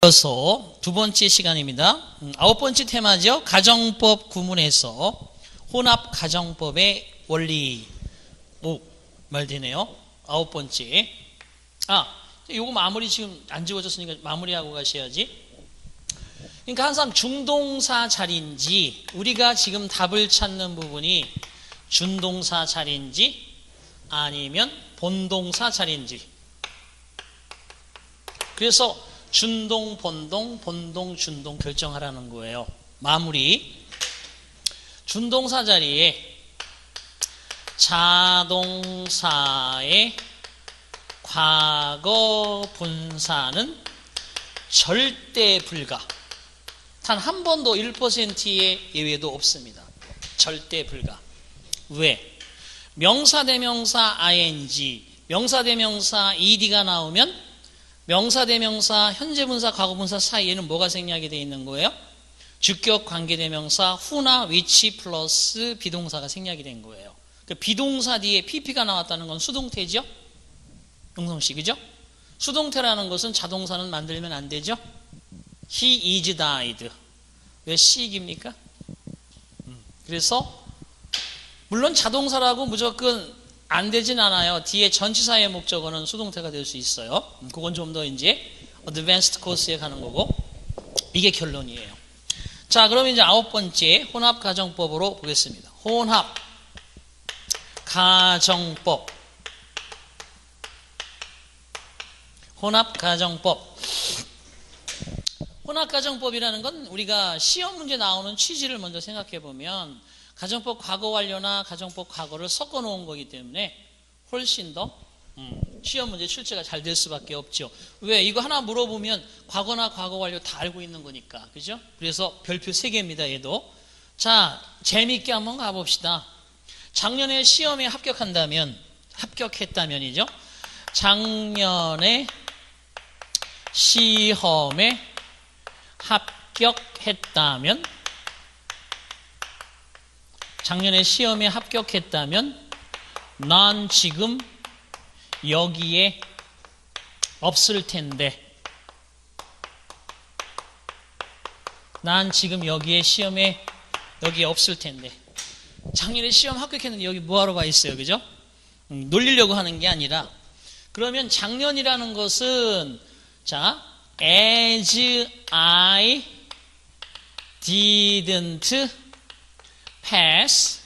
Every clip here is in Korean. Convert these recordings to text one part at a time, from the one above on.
이어서 두 번째 시간입니다. 9번째 테마죠. 가정법 구문에서 혼합 가정법의 원리. 말 되네요. 9번째. 요거 마무리 지금 안 지워졌으니까 마무리하고 가셔야지. 그러니까 항상 중동사 자리인지, 우리가 지금 답을 찾는 부분이 준동사 자리인지 아니면 본동사 자리인지. 그래서 준동, 본동, 본동, 준동 결정하라는 거예요. 마무리. 준동사 자리에 자동사의 과거 분사는 절대 불가. 단 한 번도 1%의 예외도 없습니다. 절대 불가. 왜? 명사대명사 ing, 명사대명사 ed가 나오면 명사대명사, 현재분사, 과거분사 사이에는 뭐가 생략이 되어 있는 거예요? 주격 관계대명사 who나 which 플러스 비동사가 생략이 된 거예요. 그 비동사 뒤에 pp가 나왔다는 건 수동태죠? 용성씨, 그죠? 수동태라는 것은 자동사는 만들면 안 되죠? He is died. 왜 시익입니까? 그래서 물론 자동사라고 무조건 안 되진 않아요. 뒤에 전치사의 목적어는 수동태가 될 수 있어요. 그건 좀 더 이제 어드밴스드 코스에 가는 거고, 이게 결론이에요. 자, 그럼 이제 9번째 혼합 가정법으로 보겠습니다. 혼합 가정법. 혼합 가정법. 혼합 가정법이라는 건 우리가 시험 문제 나오는 취지를 먼저 생각해 보면 가정법 과거 완료나 가정법 과거를 섞어 놓은 거기 때문에 훨씬 더 시험 문제 출제가 잘 될 수밖에 없죠. 왜? 이거 하나 물어보면 과거나 과거 완료 다 알고 있는 거니까. 그죠? 그래서 별표 3개입니다. 얘도. 자, 재미있게 한번 가봅시다. 작년에 시험에 합격했다면이죠. 작년에 시험에 합격했다면, 작년에 시험에 합격했다면 난 지금 여기에 없을 텐데, 난 지금 여기에 여기에 없을 텐데. 작년에 시험 합격했는데 여기 뭐하러 가 있어요, 그죠? 놀리려고 하는 게 아니라, 그러면 작년이라는 것은, 자, as I didn't pass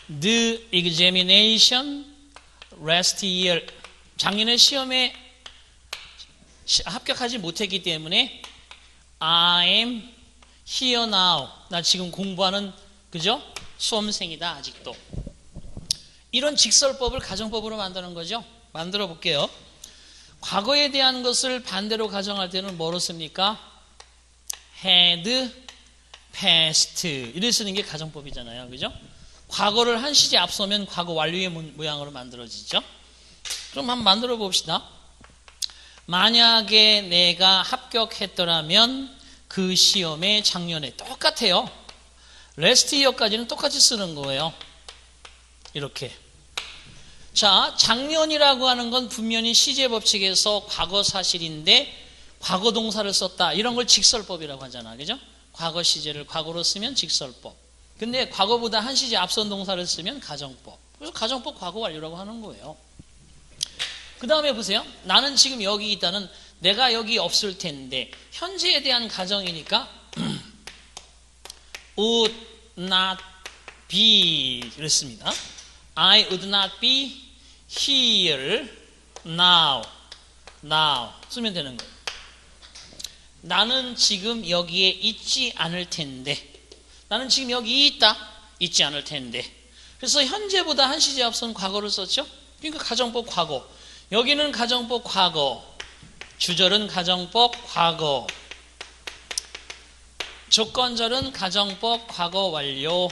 the examination last year. 작년에 시험에 합격하지 못했기 때문에 I'm here now. 나 지금 공부하는, 그죠? 수험생이다, 아직도. 이런 직설법을 가정법으로 만드는 거죠. 만들어 볼게요. 과거에 대한 것을 반대로 가정할 때는 뭐로 씁니까? had passed. 이렇게 쓰는 게 가정법이잖아요. 그죠? 과거를 한 시제 앞서면 과거 완료의 모양으로 만들어지죠. 그럼 한번 만들어 봅시다. 만약에 내가 합격했더라면 그 시험에 작년에 똑같아요. last year까지는 똑같이 쓰는 거예요. 이렇게. 자, 작년이라고 하는 건 분명히 시제 법칙에서 과거 사실인데 과거 동사를 썼다. 이런 걸 직설법이라고 하잖아. 그죠? 과거 시제를 과거로 쓰면 직설법. 근데 과거보다 한 시제 앞선 동사를 쓰면 가정법. 그래서 가정법 과거 완료라고 하는 거예요. 그 다음에 보세요. 나는 지금 여기 있다는, 내가 여기 없을 텐데, 현재에 대한 가정이니까 would not be 그랬습니다. I would not be here now 쓰면 되는 거예요. 나는 지금 여기에 있지 않을 텐데, 나는 지금 여기 있지 않을 텐데. 그래서 현재보다 한 시제 앞선 과거를 썼죠. 그러니까 가정법 과거. 여기는 가정법 과거, 주절은 가정법 과거, 조건절은 가정법 과거 완료.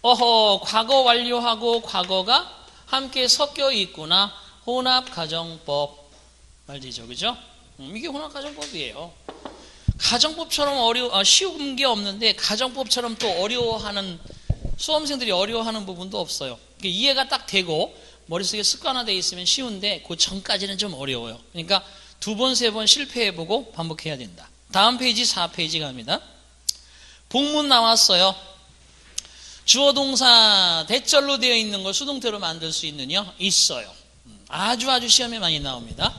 과거 완료하고 과거가 함께 섞여 있구나. 혼합 가정법. 말되죠, 그죠? 이게 혼합 가정법이에요. 가정법처럼 쉬운 게 없는데 가정법처럼 또 어려워하는, 수험생들이 어려워하는 부분도 없어요. 이해가 딱 되고 머릿속에 습관화되어 있으면 쉬운데 그 전까지는 좀 어려워요. 그러니까 두 번, 세 번 실패해보고 반복해야 된다. 다음 페이지 4페이지 갑니다. 복문 나왔어요. 주어 동사 대절로 되어 있는 걸 수동태로 만들 수 있느냐? 있어요. 아주 시험에 많이 나옵니다.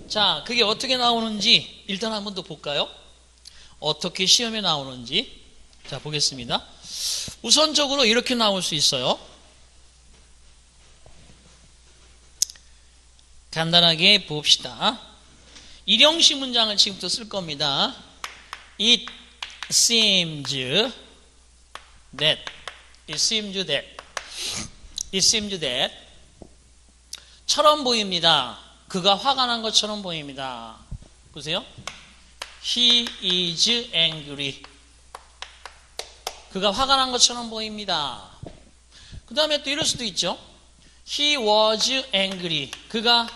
자, 그게 어떻게 나오는지 일단 한번 더 볼까요? 어떻게 시험에 나오는지. 자, 보겠습니다. 우선적으로 이렇게 나올 수 있어요. 간단하게 봅시다. 일형식 문장을 지금부터 쓸 겁니다. It seems that. It seems that. It seems that. 처럼 보입니다. 그가 화가 난 것처럼 보입니다. 보세요. He is angry. 그가 화가 난 것처럼 보입니다. 그 다음에 또 이럴 수도 있죠. He was angry. 그가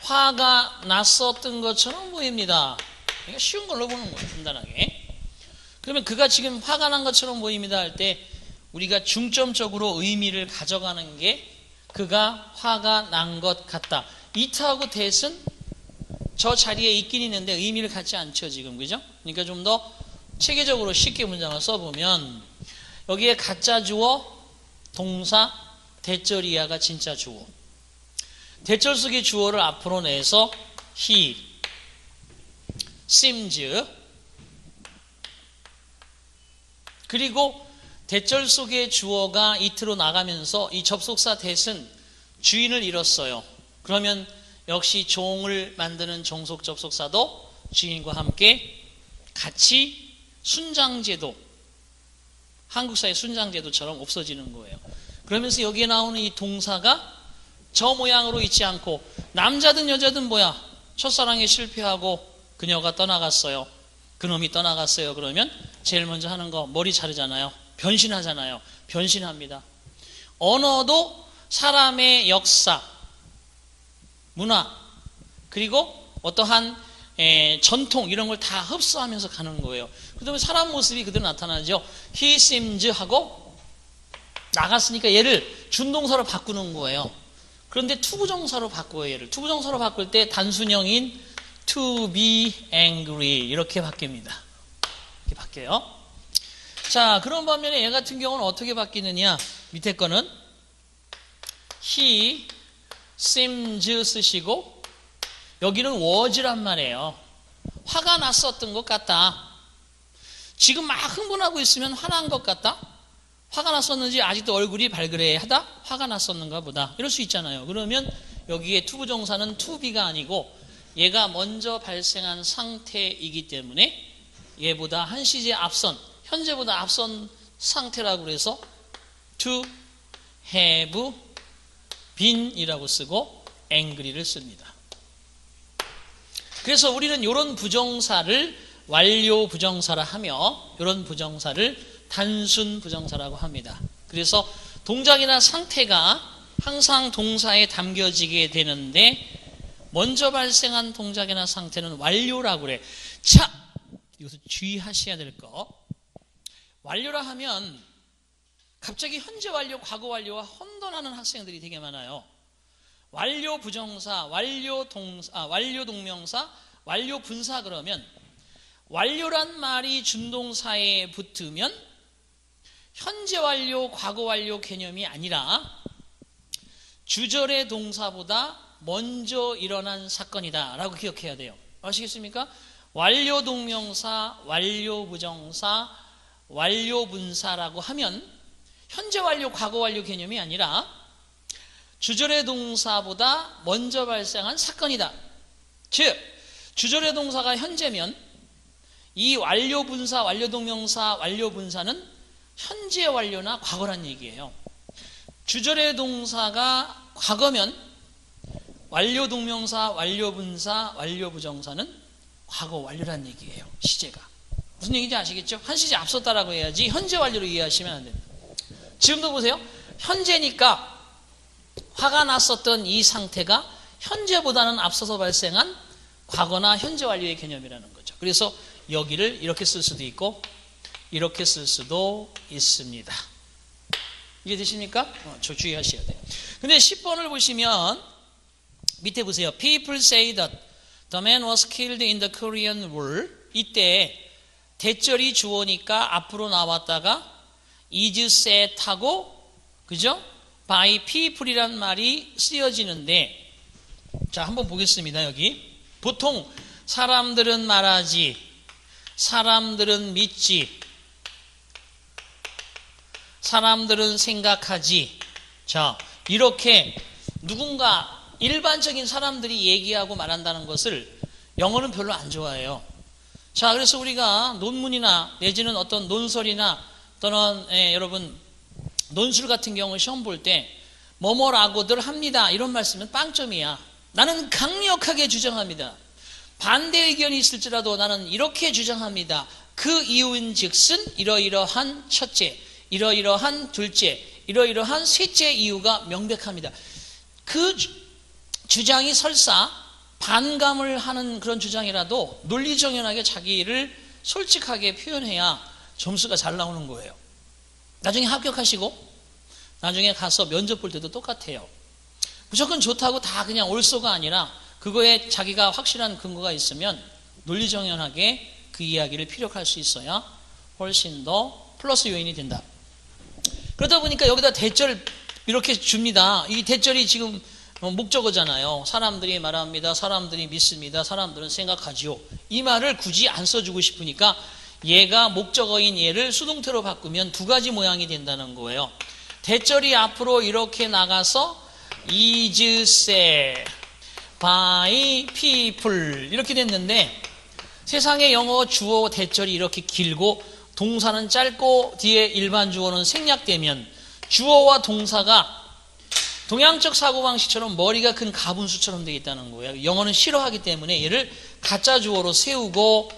화가 났었던 것처럼 보입니다. 그러니까 쉬운 걸로 보는 거예요. 간단하게. 그러면 그가 지금 화가 난 것처럼 보입니다 할 때 우리가 중점적으로 의미를 가져가는 게 그가 화가 난 것 같다. it하고 that은 저 자리에 있긴 있는데 의미를 갖지 않죠, 지금. 그죠? 그러니까 좀 더 체계적으로 쉽게 문장을 써보면 여기에 가짜 주어, 동사, 대절이야가 진짜 주어. 대절 속의 주어를 앞으로 내서 he seems, 그리고 대절 속의 주어가 it로 나가면서 이 접속사 that은 주인을 잃었어요. 그러면 역시 종을 만드는 종속 접속사도 주인과 함께 같이 순장제도, 한국사의 순장제도처럼 없어지는 거예요. 그러면서 여기에 나오는 이 동사가 저 모양으로 있지 않고 남자든 여자든 뭐야? 첫사랑에 실패하고 그녀가 떠나갔어요. 그놈이 떠나갔어요. 그러면 제일 먼저 하는 거 머리 자르잖아요. 변신하잖아요. 변신합니다. 언어도 사람의 역사, 문화, 그리고 어떠한 전통 이런 걸 다 흡수하면서 가는 거예요. 그 다음에 사람 모습이 그대로 나타나죠. He seems 하고 나갔으니까 얘를 준동사로 바꾸는 거예요. 그런데 투부정사로 바꿔요. 얘를 투부정사로 바꿀 때 단순형인 to be angry 이렇게 바뀝니다. 이렇게 바뀌어요. 자, 그런 반면에 얘 같은 경우는 어떻게 바뀌느냐? 밑에 거는 he seems 쓰시고 여기는 was란 말이에요. 화가 났었던 것 같다. 지금 막 흥분하고 있으면 화난 것 같다. 화가 났었는지 아직도 얼굴이 발그레하다. 화가 났었는가 보다. 이럴 수 있잖아요. 그러면 여기에 투부정사는 to be가 아니고 얘가 먼저 발생한 상태이기 때문에 얘보다 한 시제 앞선, 현재보다 앞선 상태라고 그래서 to have been 이라고 쓰고 angry를 씁니다. 그래서 우리는 이런 부정사를 완료 부정사라 하며 이런 부정사를 단순 부정사라고 합니다. 그래서 동작이나 상태가 항상 동사에 담겨지게 되는데 먼저 발생한 동작이나 상태는 완료라고 그래. 자, 이것을 주의하셔야 될 거. 완료라 하면 갑자기 현재 완료, 과거 완료와 혼돈하는 학생들이 되게 많아요. 완료 부정사, 완료 동사, 완료 동명사, 완료 분사 그러면 완료란 말이 준동사에 붙으면 현재 완료, 과거 완료 개념이 아니라 주절의 동사보다 먼저 일어난 사건이다 라고 기억해야 돼요. 아시겠습니까? 완료 동명사, 완료 부정사, 완료 분사라고 하면 현재 완료, 과거 완료 개념이 아니라 주절의 동사보다 먼저 발생한 사건이다. 즉, 주절의 동사가 현재면 이 완료 분사, 완료 동명사, 완료 분사는 현재 완료나 과거란 얘기예요. 주절의 동사가 과거면 완료 동명사, 완료 분사, 완료 부정사는 과거 완료란 얘기예요. 시제가. 무슨 얘기인지 아시겠죠? 한 시제 앞섰다라고 해야지 현재 완료로 이해하시면 안 됩니다. 지금도 보세요. 현재니까 화가 났었던 이 상태가 현재보다는 앞서서 발생한 과거나 현재 완료의 개념이라는 거죠. 그래서 여기를 이렇게 쓸 수도 있고 이렇게 쓸 수도 있습니다. 이해되십니까? 주의하셔야 돼요. 근데 10번을 보시면 밑에 보세요. People say that The man was killed in the Korean War. 이때 대절이 주어니까 앞으로 나왔다가 is said 하고, 그죠? by people이란 말이 쓰여지는데, 자, 한번 보겠습니다. 여기 보통 사람들은 말하지, 사람들은 믿지, 사람들은 생각하지. 자, 이렇게 누군가 일반적인 사람들이 얘기하고 말한다는 것을 영어는 별로 안 좋아해요. 자, 그래서 우리가 논문이나 내지는 어떤 논설이나 또는 여러분 논술 같은 경우 시험 볼 때 뭐뭐라고들 합니다, 이런 말씀은 빵점이야. 나는 강력하게 주장합니다. 반대 의견이 있을지라도 나는 이렇게 주장합니다. 그 이유인 즉슨 이러이러한 첫째, 이러이러한 둘째, 이러이러한 셋째 이유가 명백합니다. 그 주장이 설사 반감을 하는 그런 주장이라도 논리정연하게 자기를 솔직하게 표현해야 점수가 잘 나오는 거예요. 나중에 합격하시고 나중에 가서 면접 볼 때도 똑같아요. 무조건 좋다고 다 그냥 옳소가 아니라 그거에 자기가 확실한 근거가 있으면 논리정연하게 그 이야기를 피력할 수 있어야 훨씬 더 플러스 요인이 된다. 그러다 보니까 여기다 대절 이렇게 줍니다. 이 대절이 지금 목적어잖아요. 사람들이 말합니다, 사람들이 믿습니다, 사람들은 생각하지요. 이 말을 굳이 안 써주고 싶으니까 얘가 목적어인 얘를 수동태로 바꾸면 두 가지 모양이 된다는 거예요. 대절이 앞으로 이렇게 나가서 is said by people 이렇게 됐는데, 세상의 영어 주어 대절이 이렇게 길고 동사는 짧고 뒤에 일반 주어는 생략되면 주어와 동사가 동양적 사고방식처럼 머리가 큰 가분수처럼 되어 있다는 거예요. 영어는 싫어하기 때문에 얘를 가짜 주어로 세우고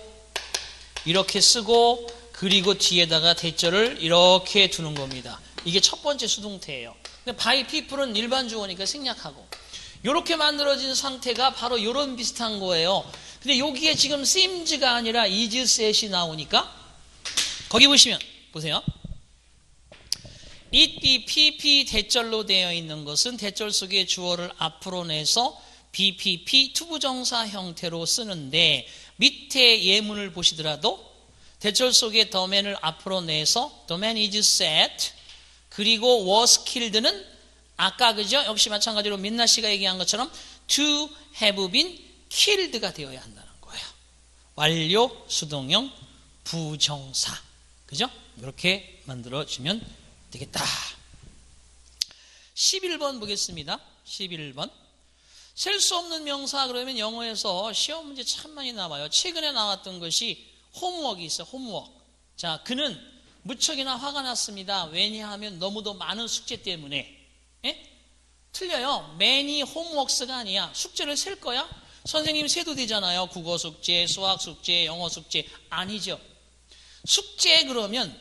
이렇게 쓰고, 그리고 뒤에다가 대절을 이렇게 두는 겁니다. 이게 첫 번째 수동태예요. 근데 by people은 일반 주어니까 생략하고, 이렇게 만들어진 상태가 바로 이런 비슷한 거예요. 근데 여기에 지금 semes가 아니라 is said이 나오니까 거기 보시면 보세요. it, be, pp 대절로 되어 있는 것은 대절 속에 주어를 앞으로 내서 bpp 투부정사 형태로 쓰는데, 밑에 예문을 보시더라도 대절 속에 the man을 앞으로 내서 the man is said, 그리고 was killed는 아까 그죠? 역시 마찬가지로 민나 씨가 얘기한 것처럼 to have been killed가 되어야 한다는 거예요. 완료 수동형 부정사, 그죠? 이렇게 만들어주면 되겠다. 11번 보겠습니다. 11번. 셀 수 없는 명사 그러면 영어에서 시험 문제 참 많이 나와요. 최근에 나왔던 것이 홈워크가 있어요. 홈워크. 자, 그는 무척이나 화가 났습니다. 왜냐하면 너무도 많은 숙제 때문에. 에? 틀려요. many homeworks가 아니야. 숙제를 셀 거야? 선생님 세도 되잖아요. 국어 숙제, 수학 숙제, 영어 숙제. 아니죠. 숙제 그러면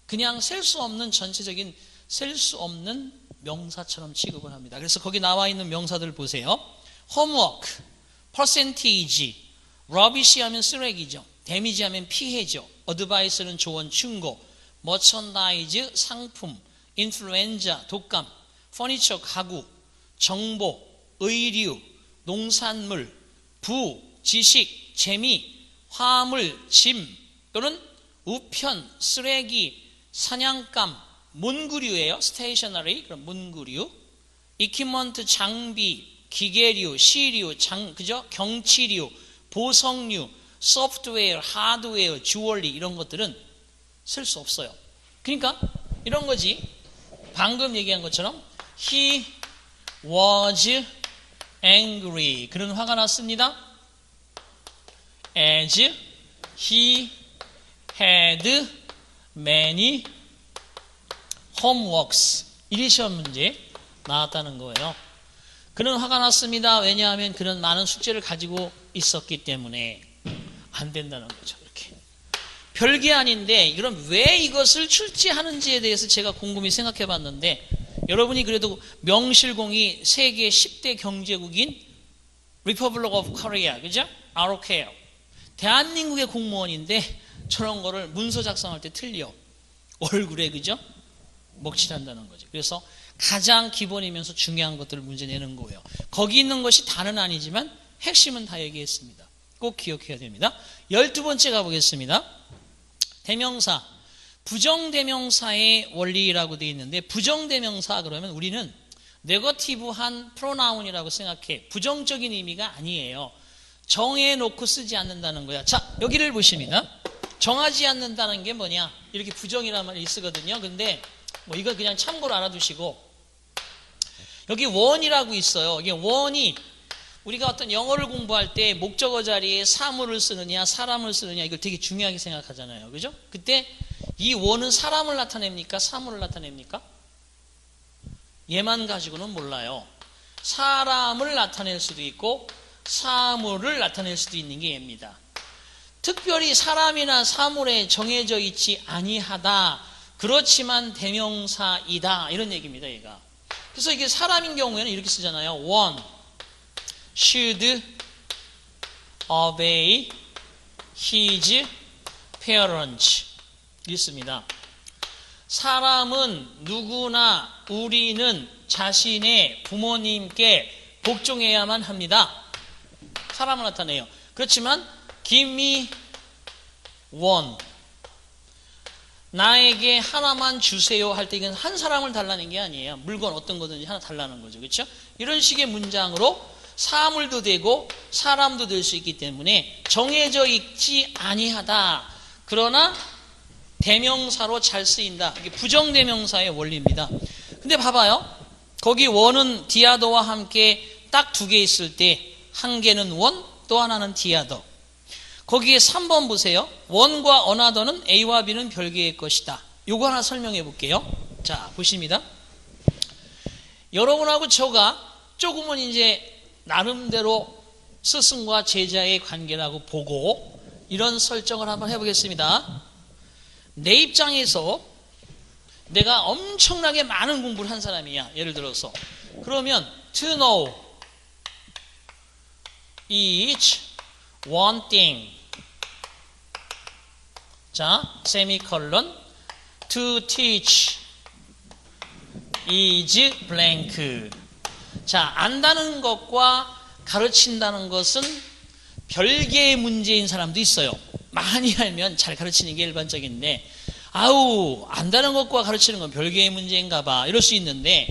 그냥 셀 수 없는 전체적인 셀 수 없는 명사처럼 취급을 합니다. 그래서 거기 나와 있는 명사들 보세요. homework, percentage, rubbish 하면 쓰레기죠. damage 하면 피해죠. advice는 조언, 충고, merchandise, 상품, influenza, 독감, furniture, 가구, 정보, 의류, 농산물, 부, 지식, 재미, 화물, 짐 또는 우편, 쓰레기, 사냥감, 문구류예요. stationery, 그럼 문구류, equipment, 장비, 기계류, 시류, 그죠? 경치류, 보석류, 소프트웨어, 하드웨어, 주얼리 이런 것들은 쓸 수 없어요. 그러니까 이런 거지. 방금 얘기한 것처럼 he was angry. 그는 화가 났습니다. as he had many homeworks. 이리 시험 문제 나왔다는 거예요. 그는 화가 났습니다. 왜냐하면 그는 많은 숙제를 가지고 있었기 때문에. 안 된다는 거죠. 이렇게 별게 아닌데, 그럼 왜 이것을 출제하는지에 대해서 제가 곰곰이 생각해 봤는데, 여러분이 그래도 명실공히 세계 10대 경제국인 Republic of Korea, 그죠? ROK예요. 대한민국의 공무원인데 저런 거를 문서 작성할 때 틀려. 얼굴에, 그죠? 먹칠한다는 거죠. 그래서 가장 기본이면서 중요한 것들을 문제 내는 거예요. 거기 있는 것이 다는 아니지만 핵심은 다 얘기했습니다. 꼭 기억해야 됩니다. 12번째 가보겠습니다. 대명사, 부정대명사의 원리라고 되어 있는데, 부정대명사 그러면 우리는 네거티브한 프로나운이라고 생각해. 부정적인 의미가 아니에요. 정해놓고 쓰지 않는다는 거야. 자, 여기를 보십니다. 정하지 않는다는 게 뭐냐? 이렇게 부정이라는 말이 쓰거든요. 근데 뭐 이거 그냥 참고로 알아두시고, 여기 원이라고 있어요. 이게 원이 우리가 어떤 영어를 공부할 때 목적어 자리에 사물을 쓰느냐 사람을 쓰느냐 이걸 되게 중요하게 생각하잖아요. 그죠? 그때 이 원은 사람을 나타냅니까? 사물을 나타냅니까? 얘만 가지고는 몰라요. 사람을 나타낼 수도 있고 사물을 나타낼 수도 있는 게 얘입니다. 특별히 사람이나 사물에 정해져 있지 아니하다. 그렇지만 대명사이다. 이런 얘기입니다. 얘가. 그래서 이게 사람인 경우에는 이렇게 쓰잖아요. One should obey his parents. 있습니다. 사람은 누구나 우리는 자신의 부모님께 복종해야만 합니다. 사람을 나타내요. 그렇지만 give me one. 나에게 하나만 주세요 할 때 이건 한 사람을 달라는 게 아니에요. 물건 어떤 거든지 하나 달라는 거죠. 그렇죠? 이런 식의 문장으로 사물도 되고 사람도 될 수 있기 때문에 정해져 있지 아니하다. 그러나 대명사로 잘 쓰인다. 이게 부정대명사의 원리입니다. 근데 봐봐요. 거기 원은 디아더와 함께 딱 두 개 있을 때 한 개는 원, 또 하나는 디아더. 거기에 3번 보세요. 원과 어나더는 A와 B는 별개의 것이다. 요거 하나 설명해 볼게요. 자, 보십니다. 여러분하고 저가 조금은 이제 나름대로 스승과 제자의 관계라고 보고 이런 설정을 한번 해보겠습니다. 내 입장에서 내가 엄청나게 많은 공부를 한 사람이야. 예를 들어서 그러면 to know each one thing. 자, 세미컬론 to teach is blank. 자, 안다는 것과 가르친다는 것은 별개의 문제인 사람도 있어요. 많이 알면 잘 가르치는 게 일반적인데, 아우, 안다는 것과 가르치는 건 별개의 문제인가 봐. 이럴 수 있는데,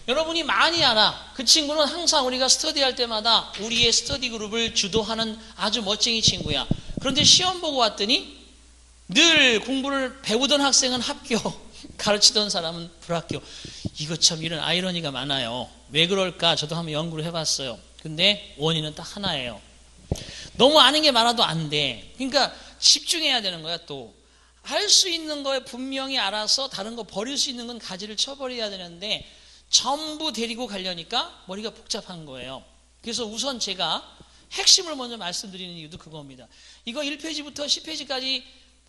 여러분이 많이 알아. 그 친구는 항상 우리가 스터디할 때마다 우리의 스터디 그룹을 주도하는 아주 멋쟁이 친구야. 그런데 시험 보고 왔더니 늘 공부를 배우던 학생은 합격, 가르치던 사람은 불합격. 이거 참 이런 아이러니가 많아요. 왜 그럴까? 저도 한번 연구를 해봤어요. 근데 원인은 딱 하나예요. 너무 아는 게 많아도 안 돼. 그러니까 집중해야 되는 거야. 또 할 수 있는 거에 분명히 알아서 다른 거 버릴 수 있는 건 가지를 쳐버려야 되는데 전부 데리고 가려니까 머리가 복잡한 거예요. 그래서 우선 제가 핵심을 먼저 말씀드리는 이유도 그겁니다. 이거 1페이지부터 10페이지까지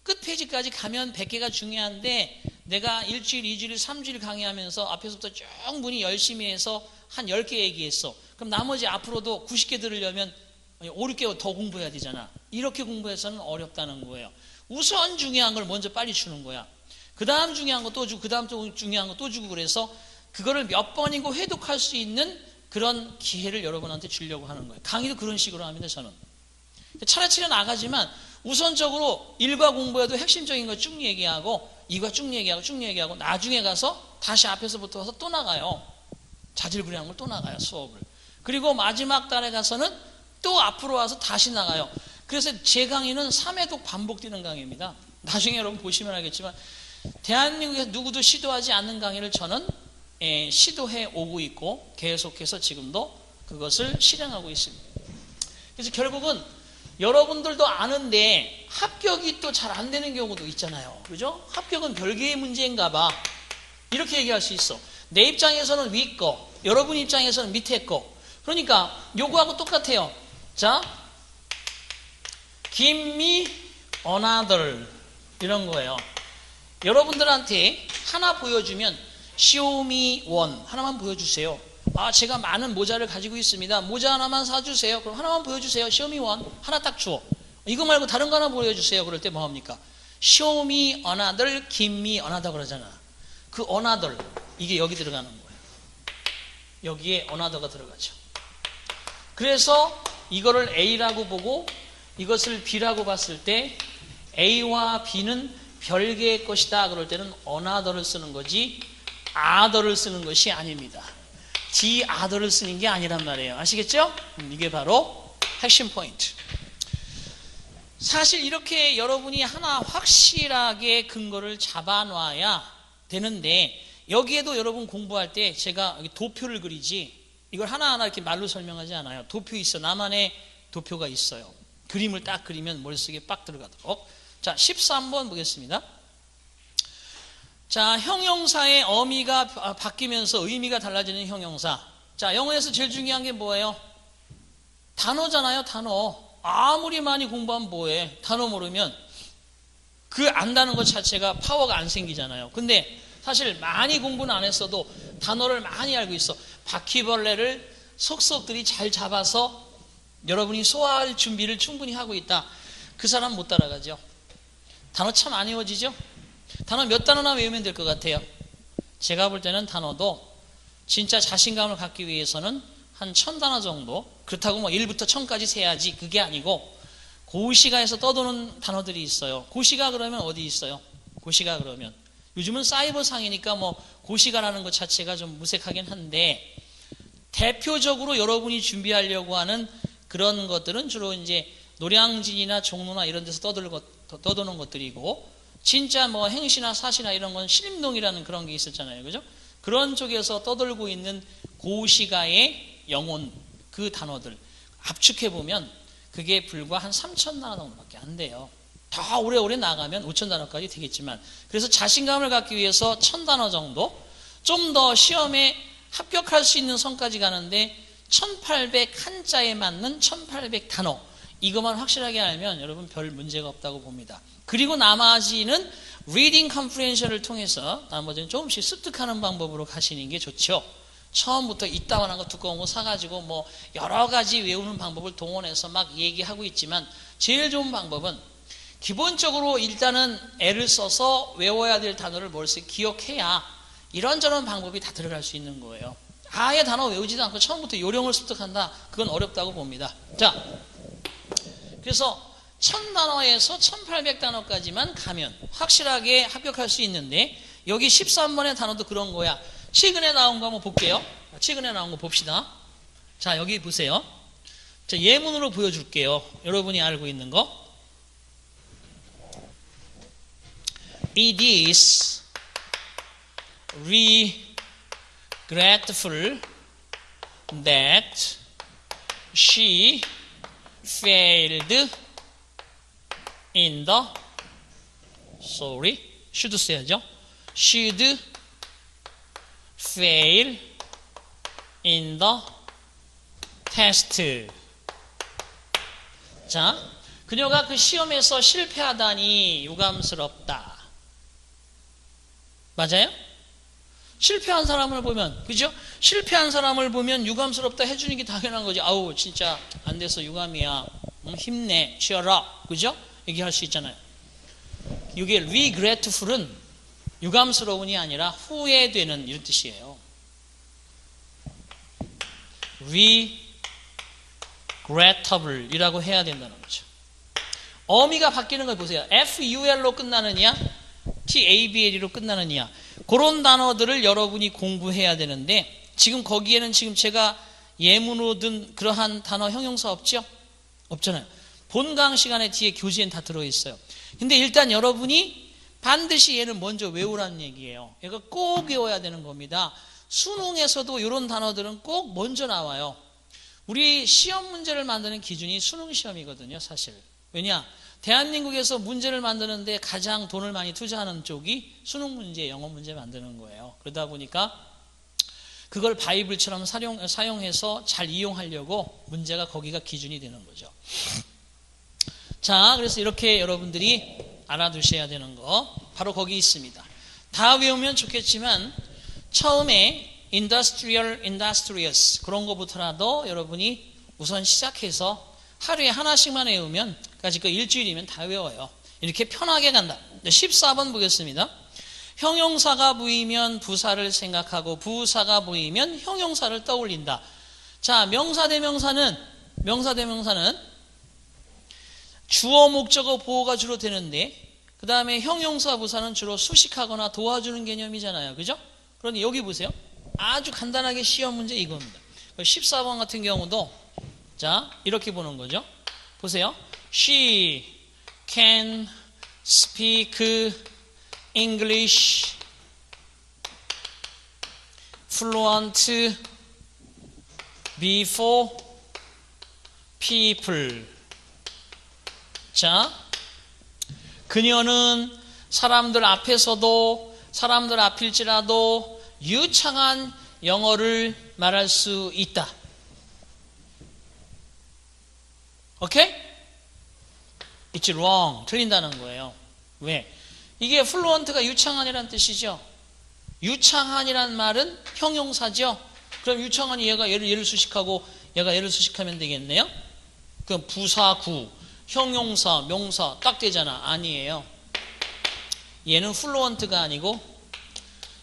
끝 페이지까지 가면 100개가 중요한데 내가 일주일, 2주일, 3주일 강의하면서 앞에서부터 쭉 문의 열심히 해서 한 10개 얘기했어. 그럼 나머지 앞으로도 90개 들으려면 5, 6개 더 공부해야 되잖아. 이렇게 공부해서는 어렵다는 거예요. 우선 중요한 걸 먼저 빨리 주는 거야. 그 다음 중요한 거 또 주고 그 다음 또 중요한 거 또 주고 그래서 그거를 몇 번이고 회독할 수 있는 그런 기회를 여러분한테 주려고 하는 거예요. 강의도 그런 식으로 합니다. 저는 차례차례 나가지만 우선적으로 1과 공부해도 핵심적인 거 쭉 얘기하고 2과 쭉 얘기하고 나중에 가서 다시 앞에서부터 와서 또 나가요. 자질구레한 걸 또 나가요. 수업을. 그리고 마지막 달에 가서는 또 앞으로 와서 다시 나가요. 그래서 제 강의는 3회독 반복되는 강의입니다. 나중에 여러분 보시면 알겠지만 대한민국에서 누구도 시도하지 않는 강의를 저는 시도해 오고 있고 계속해서 지금도 그것을 실행하고 있습니다. 그래서 결국은 여러분들도 아는데 합격이 또 잘 안 되는 경우도 있잖아요. 그죠? 합격은 별개의 문제인가 봐. 이렇게 얘기할 수 있어. 내 입장에서는 위 거, 여러분 입장에서는 밑에 거. 그러니까 요거하고 똑같아요. 자, give me another 이런 거예요. 여러분들한테 하나 보여주면 show me one 하나만 보여주세요. 아, 제가 많은 모자를 가지고 있습니다. 모자 하나만 사주세요. 그럼 하나만 보여주세요. show me one 하나 딱 줘. 이거 말고 다른 거 하나 보여주세요. 그럴 때 뭐합니까? show me another, give me another 그러잖아. 그 another 이게 여기 들어가는 거예요. 여기에 another가 들어가죠. 그래서 이거를 A라고 보고 이것을 B라고 봤을 때 A와 B는 별개의 것이다 그럴 때는 another를 쓰는 거지 other를 쓰는 것이 아닙니다. the other를 쓰는 게 아니란 말이에요. 아시겠죠? 이게 바로 핵심 포인트. 사실 이렇게 여러분이 하나 확실하게 근거를 잡아놔야 되는데 여기에도 여러분 공부할 때 제가 도표를 그리지 이걸 하나하나 이렇게 말로 설명하지 않아요. 도표 있어. 나만의 도표가 있어요. 그림을 딱 그리면 머릿속에 빡 들어가도록. 자, 13번 보겠습니다. 자, 형용사의 어미가 바뀌면서 의미가 달라지는 형용사. 자, 영어에서 제일 중요한 게 뭐예요? 단어잖아요, 단어. 아무리 많이 공부하면 뭐해? 단어 모르면 그 안다는 것 자체가 파워가 안 생기잖아요. 근데 사실 많이 공부는 안 했어도 단어를 많이 알고 있어. 바퀴벌레를 속속들이 잘 잡아서 여러분이 소화할 준비를 충분히 하고 있다. 그 사람 못 따라가죠. 단어 참 안 외워지죠? 단어 몇 단어나 외우면 될 것 같아요. 제가 볼 때는 단어도 진짜 자신감을 갖기 위해서는 한 1000단어 정도, 그렇다고 뭐 1부터 1000까지 세야지 그게 아니고 고시가에서 떠도는 단어들이 있어요. 고시가 그러면 어디 있어요? 고시가 그러면 요즘은 사이버상이니까 뭐 고시가라는 것 자체가 좀 무색하긴 한데 대표적으로 여러분이 준비하려고 하는 그런 것들은 주로 이제 노량진이나 종로나 이런 데서 떠도는 것들이고 진짜 뭐 행시나 사시나 이런 건 신림동이라는 그런 게 있었잖아요. 그죠? 그런 쪽에서 떠돌고 있는 고시가의 영혼, 그 단어들 압축해보면 그게 불과 한 3000단어 정도밖에 안 돼요. 더 오래오래 나가면 5000단어까지 되겠지만 그래서 자신감을 갖기 위해서 1000단어 정도 좀 더 시험에 합격할 수 있는 선까지 가는데 1800한자에 맞는 1800단어 이것만 확실하게 알면 여러분 별 문제가 없다고 봅니다. 그리고 나머지는 리딩 컴프리hen션을 통해서 나머지는 조금씩 습득하는 방법으로 가시는 게 좋죠. 처음부터 이따만한 거 두꺼운 거 사가지고 뭐 여러 가지 외우는 방법을 동원해서 막 얘기하고 있지만 제일 좋은 방법은 기본적으로 일단은 애를 써서 외워야 될 단어를 머릿속에 기억해야 이런저런 방법이 다 들어갈 수 있는 거예요. 아예 단어 외우지도 않고 처음부터 요령을 습득한다. 그건 어렵다고 봅니다. 자, 그래서 1000단어에서 1800단어까지만 가면 확실하게 합격할 수 있는데 여기 13번의 단어도 그런 거야. 최근에 나온 거 한번 볼게요. 최근에 나온 거 봅시다. 자, 여기 보세요. 자, 예문으로 보여줄게요. 여러분이 알고 있는 거. It is regretful that she failed in the should 써야죠. should fail in the test. 자, 그녀가 그 시험에서 실패하다니 유감스럽다. 맞아요? 실패한 사람을 보면, 그죠? 실패한 사람을 보면 유감스럽다 해주는 게 당연한 거지. 아우, 진짜 안 돼서 유감이야. 힘내, cheer up. 그죠? 얘기할 수 있잖아요. 이게 regretful은 유감스러운이 아니라 후회되는 이런 뜻이에요. regrettable 이라고 해야 된다는 거죠. 어미가 바뀌는 걸 보세요. ful로 끝나느냐 tabl로 끝나느냐 그런 단어들을 여러분이 공부해야 되는데 지금 거기에는 지금 제가 예문으로 든 그러한 단어 형용사 없죠? 없잖아요. 본강 시간에 뒤에 교재엔 다 들어있어요. 근데 일단 여러분이 반드시 얘는 먼저 외우라는 얘기예요. 얘가 꼭 외워야 되는 겁니다. 수능에서도 이런 단어들은 꼭 먼저 나와요. 우리 시험 문제를 만드는 기준이 수능 시험이거든요, 사실. 왜냐? 대한민국에서 문제를 만드는데 가장 돈을 많이 투자하는 쪽이 수능 문제, 영어 문제 만드는 거예요. 그러다 보니까 그걸 바이블처럼 사용해서 잘 이용하려고 문제가 거기가 기준이 되는 거죠. 자, 그래서 이렇게 여러분들이 알아두셔야 되는 거 바로 거기 있습니다. 다 외우면 좋겠지만 처음에 industrious 그런 거부터라도 여러분이 우선 시작해서 하루에 하나씩만 외우면 까지 그 일주일이면 다 외워요. 이렇게 편하게 간다. 14번 보겠습니다. 형용사가 보이면 부사를 생각하고 부사가 보이면 형용사를 떠올린다. 자, 명사 대명사는 명사 대명사는 주어 목적어 보호가 주로 되는데 그 다음에 형용사 부사는 주로 수식하거나 도와주는 개념이잖아요. 그죠? 그런데 여기 보세요. 아주 간단하게 시험 문제 이겁니다. 14번 같은 경우도 자 이렇게 보는 거죠. 보세요. She can speak English fluent before people. 자, 그녀는 사람들 앞에서도 사람들 앞일지라도 유창한 영어를 말할 수 있다. 오케이? It's wrong. 틀린다는 거예요. 왜? 이게 fluent가 유창한이라는 뜻이죠. 유창한이란 말은 형용사죠. 그럼 유창한이 얘가 얘를 수식하고 얘가 얘를 수식하면 되겠네요. 그럼 부사구, 형용사, 명사 딱 되잖아. 아니에요. 얘는 fluent가 아니고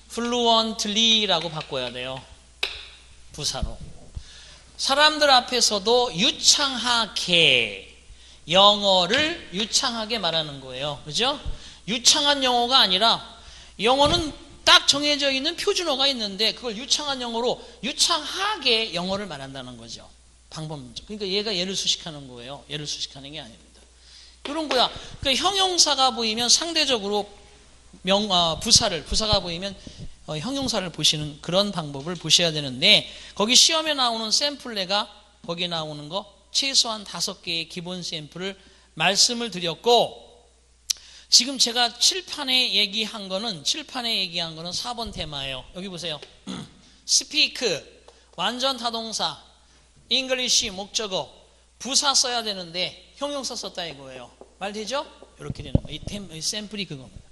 fluently라고 바꿔야 돼요. 부사로. 사람들 앞에서도 유창하게 영어를 유창하게 말하는 거예요. 그죠? 유창한 영어가 아니라 영어는 딱 정해져 있는 표준어가 있는데 그걸 유창한 영어로 유창하게 영어를 말한다는 거죠. 방법론적. 그러니까 얘가 얘를 수식하는 거예요. 얘를 수식하는 게 아닙니다. 그런 거야. 그러니까 형용사가 보이면 상대적으로 부사가 보이면 형용사를 보시는 그런 방법을 보셔야 되는데 거기 시험에 나오는 샘플레가 거기 나오는 거 최소한 5개의 기본 샘플을 말씀을 드렸고 지금 제가 칠판에 얘기한 거는 4번 테마예요. 여기 보세요. speak 완전 타동사 English 목적어 부사 써야 되는데 형용사 썼다 이거예요. 말 되죠? 이렇게 되는 거예요. 이 샘플이 그겁니다.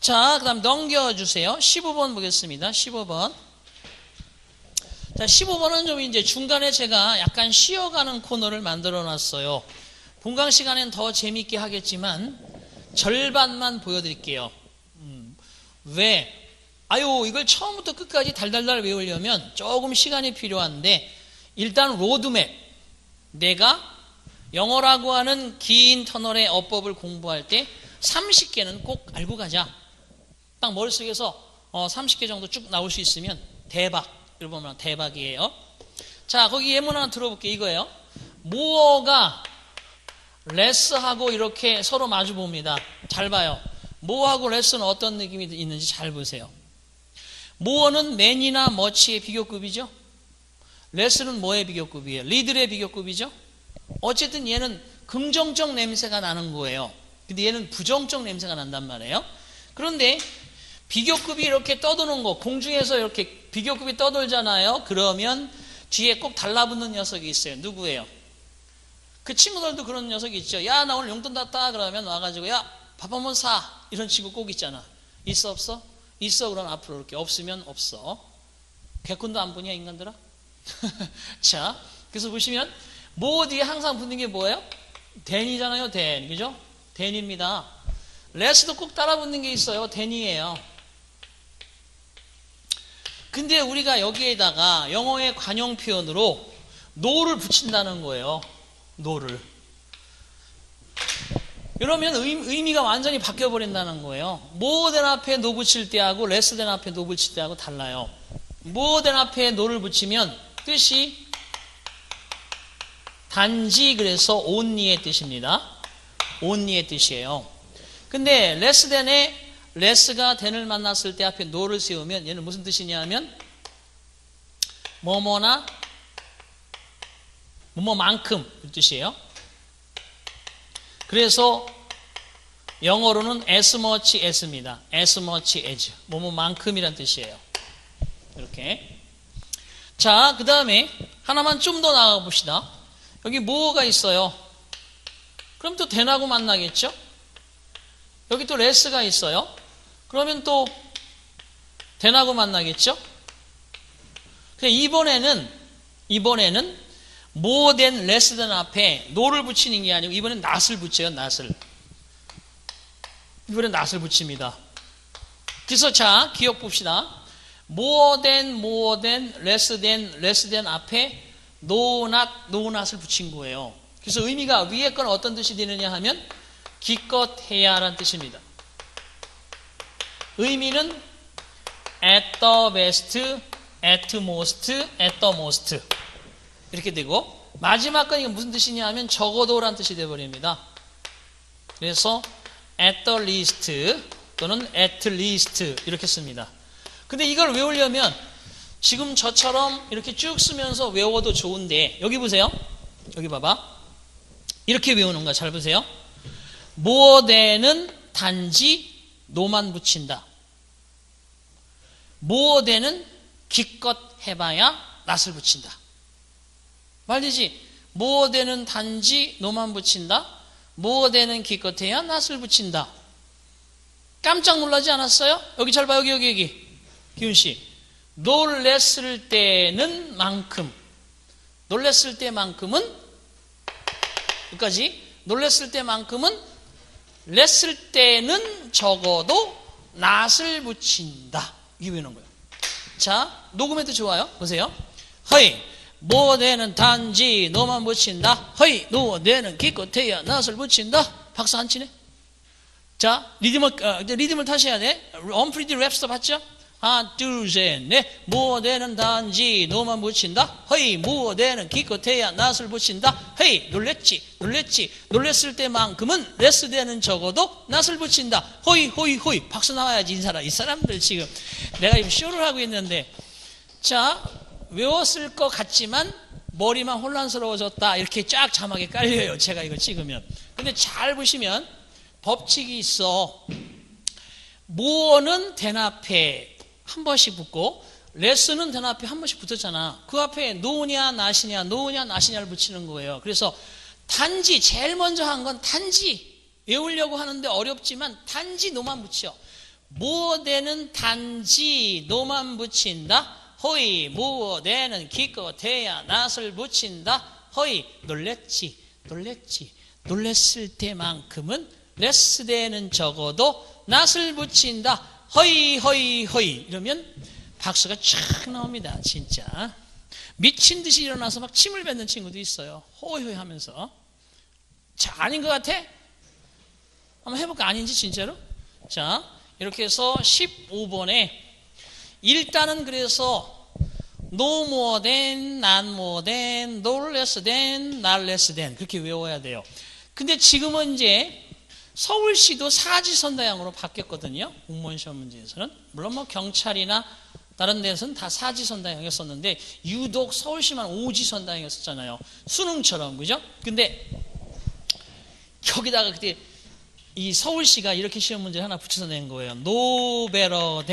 자, 그 다음 넘겨주세요. 15번 보겠습니다. 15번. 자, 15번은 좀 이제 중간에 제가 약간 쉬어가는 코너를 만들어 놨어요. 본강 시간엔 더 재밌게 하겠지만 절반만 보여드릴게요. 왜? 이걸 처음부터 끝까지 달달달 외우려면 조금 시간이 필요한데 일단 로드맵. 내가 영어라고 하는 긴 터널의 어법을 공부할 때 30개는 꼭 알고 가자. 딱 머릿속에서 30개 정도 쭉 나올 수 있으면 대박. 여러분 대박이에요. 자, 거기 예문 하나 들어볼게요. 이거예요. 모어가 레스하고 이렇게 서로 마주 봅니다. 잘 봐요. 모어하고 레스는 어떤 느낌이 있는지 잘 보세요. 모어는 맨이나 머치의 비교급이죠. 레스는 뭐의 비교급이에요? 리들의 비교급이죠. 어쨌든 얘는 긍정적 냄새가 나는 거예요. 근데 얘는 부정적 냄새가 난단 말이에요. 그런데 비교급이 이렇게 떠도는 거, 공중에서 이렇게 비교급이 떠돌잖아요. 그러면 뒤에 꼭 달라붙는 녀석이 있어요. 누구예요? 그 친구들도 그런 녀석이 있죠. 야, 나 오늘 용돈 땄다. 그러면 와가지고 야, 밥 한번 사. 이런 친구 꼭 있잖아. 있어 없어? 있어. 그럼 앞으로 이렇게 없으면 없어. 개콘도 안 보냐 인간들아? 자, 그래서 보시면 뭐 뒤에 항상 붙는 게 뭐예요? 댄이잖아요. 댄. 그죠? 댄입니다. 레스도 꼭 따라 붙는 게 있어요. 댄이에요. 근데 우리가 여기에다가 영어의 관용 표현으로 no를 붙인다는 거예요. no를. 이러면 의미가 완전히 바뀌어버린다는 거예요. more than 앞에 no 붙일 때하고 less than 앞에 no 붙일 때하고 달라요. more than 앞에 no를 붙이면 뜻이 단지 그래서 only의 뜻입니다. only의 뜻이에요. 근데 less than에 less가 than을 만났을 때 앞에 no를 세우면 얘는 무슨 뜻이냐면 뭐뭐나 뭐뭐만큼 그 뜻이에요. 그래서 영어로는 as much as입니다. as much as 뭐뭐만큼이란 뜻이에요. 이렇게. 자, 그 다음에 하나만 좀 더 나가 봅시다. 여기 뭐가 있어요? 그럼 또 than하고 만나겠죠? 여기 또 less가 있어요. 그러면 또 than하고 만나겠죠? 이번에는 more than, less than 앞에 no를 붙이는 게 아니고 이번엔 not을 붙여요. not을. 이번엔 not을 붙입니다. 그래서 자, 기억 봅시다. more than, less than 앞에 노낫을 붙인 거예요. 그래서 의미가 위에 건 어떤 뜻이 되느냐 하면 기껏해야라는 뜻입니다. 의미는 at the best, at most, at the most 이렇게 되고, 마지막 건 이게 무슨 뜻이냐 하면 적어도라는 뜻이 되어버립니다. 그래서 at the least 또는 at least 이렇게 씁니다. 근데 이걸 외우려면 지금 저처럼 이렇게 쭉 쓰면서 외워도 좋은데, 여기 보세요. 여기 봐봐. 이렇게 외우는 거야. 잘 보세요. more than은 단지 노만 붙인다. more than은 기껏 해봐야 낫을 붙인다. 말되지? more than은 단지 노만 붙인다. more than은 기껏 해야 낫을 붙인다. 깜짝 놀라지 않았어요? 여기 잘 봐. 여기 기훈씨, 놀랬을 때는 만큼, 놀랬을 때만큼은 여기까지, 놀랬을 때만큼은 랬을 때는 적어도 낫을 붙인다. 이게 외우는 거예요. 자, 녹음해도 좋아요. 보세요. 허이 뭐대는 단지 너만 붙인다. 허이 노대는 기껏해야 낫을 붙인다. 박수 한 치네. 자, 리듬을 다시 해야 돼. 언프리디 랩스터 봤죠? 하나 둘 셋 넷. 뭐대는 단지 너만 붙인다. 허이 뭐대는 기껏해야 낫을 붙인다. 헤이 놀랬지 놀랬을 때만큼은 레스대는 적어도 낫을 붙인다. 호이 박수 나와야지. 이 사람들 지금 내가 지금 쇼를 하고 있는데, 자, 외웠을 것 같지만 머리만 혼란스러워졌다 이렇게 쫙 자막에 깔려요. 제가 이거 찍으면. 근데 잘 보시면 법칙이 있어. 뭐는 대낮에 한 번씩 붙고 레스는 대낮에 한 번씩 붙었잖아. 그 앞에 노냐 나시냐를 붙이는 거예요. 그래서 단지, 제일 먼저 한 건 단지 외우려고 하는데 어렵지만 단지 노만 붙여. 뭐대는 단지 노만 붙인다. 허이 뭐대는 기껏해야 낫을 붙인다. 허이 놀랬지 놀랬을 때만큼은 레스대는 적어도 낫을 붙인다. 허이 이러면 박수가 쫙 나옵니다. 진짜 미친 듯이 일어나서 막 침을 뱉는 친구도 있어요. 호이 하면서. 자, 아닌 것 같아? 한번 해볼까? 아닌지 진짜로? 자, 이렇게 해서 15번에 일단은 그래서 no more than, not more than, no less than, not less than 그렇게 외워야 돼요. 근데 지금은 이제 서울시도 사지선다형으로 바뀌었거든요. 공무원 시험 문제에서는. 물론 뭐 경찰이나 다른 데서는 다 사지선다형이었었는데 유독 서울시만 오지선다형이었었잖아요. 수능처럼, 그죠? 근데 여기다가 그때 이 서울시가 이렇게 시험 문제를 하나 붙여서 낸 거예요. no better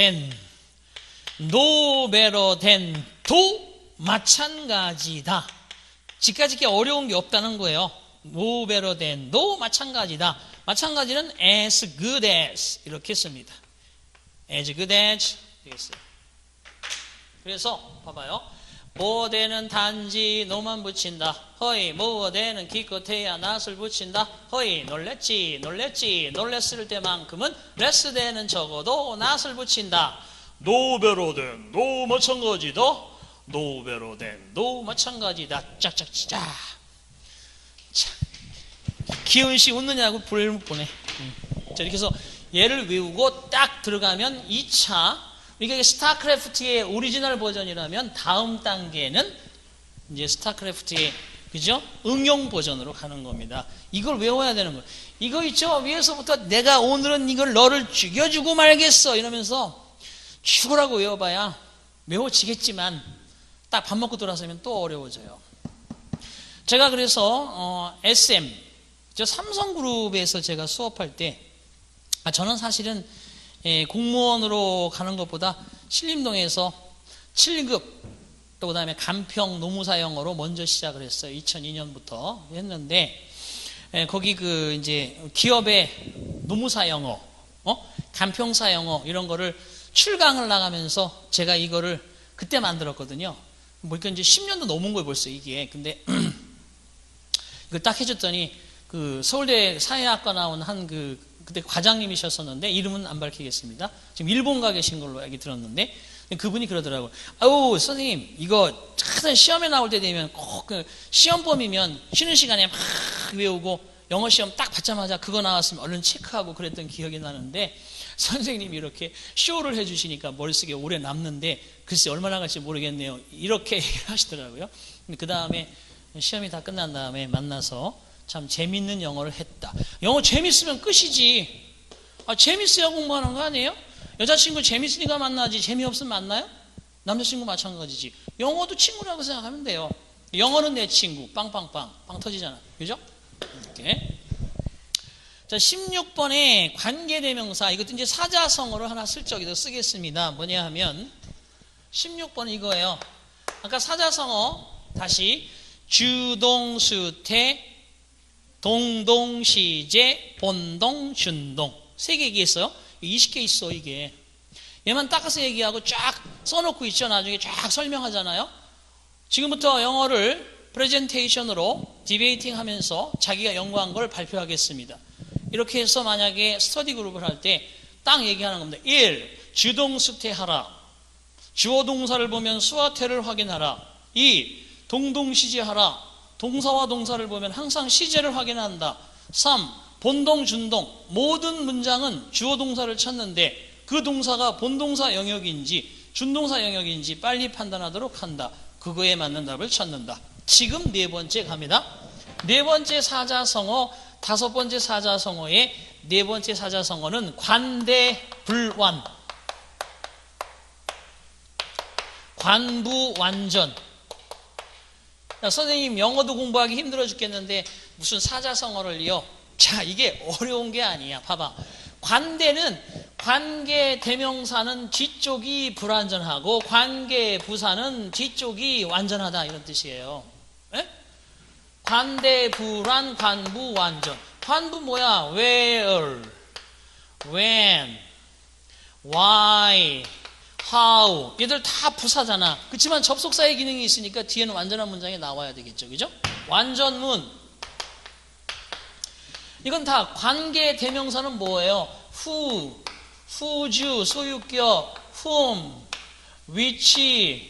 than 도 마찬가지다. 지금까지 이렇게 어려운 게 없다는 거예요. no better than 도 마찬가지다. 마찬가지는 as good as 이렇게 씁니다. as good as 되겠어요. 그래서 봐봐요. 뭐대는 단지 노만 붙인다. 허이 뭐대는 기껏해야 낫을 붙인다. 허이 놀랬지 놀랬을 때만큼은 레스대는 적어도 낫을 붙인다. no better than no 마찬가지다. no better than no 마찬가지다. 짝짝짝. 기훈씨 웃느냐고 볼일 보내. 자, 이렇게 해서 얘를 외우고 딱 들어가면 2차, 이게 스타크래프트의 오리지널 버전이라면 다음 단계는 이제 스타크래프트의, 그죠? 응용 버전으로 가는 겁니다. 이걸 외워야 되는 거예요. 이거 있죠? 위에서부터 내가 오늘은 이걸 너를 죽여주고 말겠어 이러면서 죽으라고 외워봐야 외워지겠지만 딱 밥 먹고 돌아서면 또 어려워져요. 제가 그래서 SM 저 삼성그룹에서 제가 수업할 때, 저는 사실은 공무원으로 가는 것보다 신림동에서 7급 또 그다음에 간평 노무사영어로 먼저 시작을 했어요. 2002년부터 했는데, 거기 그 이제 기업의 노무사영어, 간평사영어 이런 거를 출강을 나가면서 제가 이거를 그때 만들었거든요. 뭐 이건 이제 10년도 넘은 거예요 벌써 이게. 근데 이걸 딱 해줬더니 그 서울대 사회학과 나온 한 그때 과장님이셨었는데 이름은 안 밝히겠습니다. 지금 일본 가 계신 걸로 얘기 들었는데 그분이 그러더라고요. 아우, 선생님, 이거 하여튼 시험에 나올 때 되면 꼭 시험범이면 쉬는 시간에 막 외우고 영어 시험 딱 받자마자 그거 나왔으면 얼른 체크하고 그랬던 기억이 나는데 선생님이 이렇게 쇼를 해주시니까 머릿속에 오래 남는데 글쎄 얼마나 갈지 모르겠네요. 이렇게 하시더라고요. 그 다음에 시험이 다 끝난 다음에 만나서 참 재밌는 영어를 했다. 영어 재밌으면 끝이지. 재밌어야 공부하는 거 아니에요? 여자친구 재밌으니까 만나지 재미없으면 만나요? 남자친구 마찬가지지. 영어도 친구라고 생각하면 돼요. 영어는 내 친구. 빵빵빵. 빵 터지잖아. 그죠? 이렇게. 자, 16번에 관계대명사. 이것도 이제 사자성어를 하나 슬쩍 쓰겠습니다. 뭐냐 하면 16번 이거예요. 아까 사자성어 다시 주동수태 동동시제 본동 준동 3개 얘기했어요. 20개 있어 이게. 얘만 닦아서 얘기하고 쫙 써놓고 있죠. 나중에 쫙 설명하잖아요. 지금부터 영어를 프레젠테이션으로 디베이팅 하면서 자기가 연구한 걸 발표하겠습니다. 이렇게 해서 만약에 스터디 그룹을 할 때 딱 얘기하는 겁니다. 1. 주동수태하라. 주어 동사를 보면 수화태를 확인하라. 2. 동동시제하라. 동사와 동사를 보면 항상 시제를 확인한다. 3. 본동, 준동. 모든 문장은 주어 동사를 찾는데 그 동사가 본동사 영역인지 준동사 영역인지 빨리 판단하도록 한다. 그거에 맞는 답을 찾는다. 지금 4번째 갑니다. 4번째 사자성어, 5번째 사자성어의 4번째 사자성어는 관대불완. 관부완전. 선생님 영어도 공부하기 힘들어 죽겠는데 무슨 사자성어를요? 자, 이게 어려운 게 아니야. 봐봐. 관대는 관계 대명사는 뒤쪽이 불완전하고 관계 부사는 뒤쪽이 완전하다 이런 뜻이에요. 에? 관대 불완 관부 완전. 관부 뭐야? where, when, why, how. 얘들 다 부사잖아. 그렇지만 접속사의 기능이 있으니까 뒤에는 완전한 문장이 나와야 되겠죠. 그죠? 완전문. 이건 다 관계 대명사는 뭐예요? who, whose, 소유격, whom, which,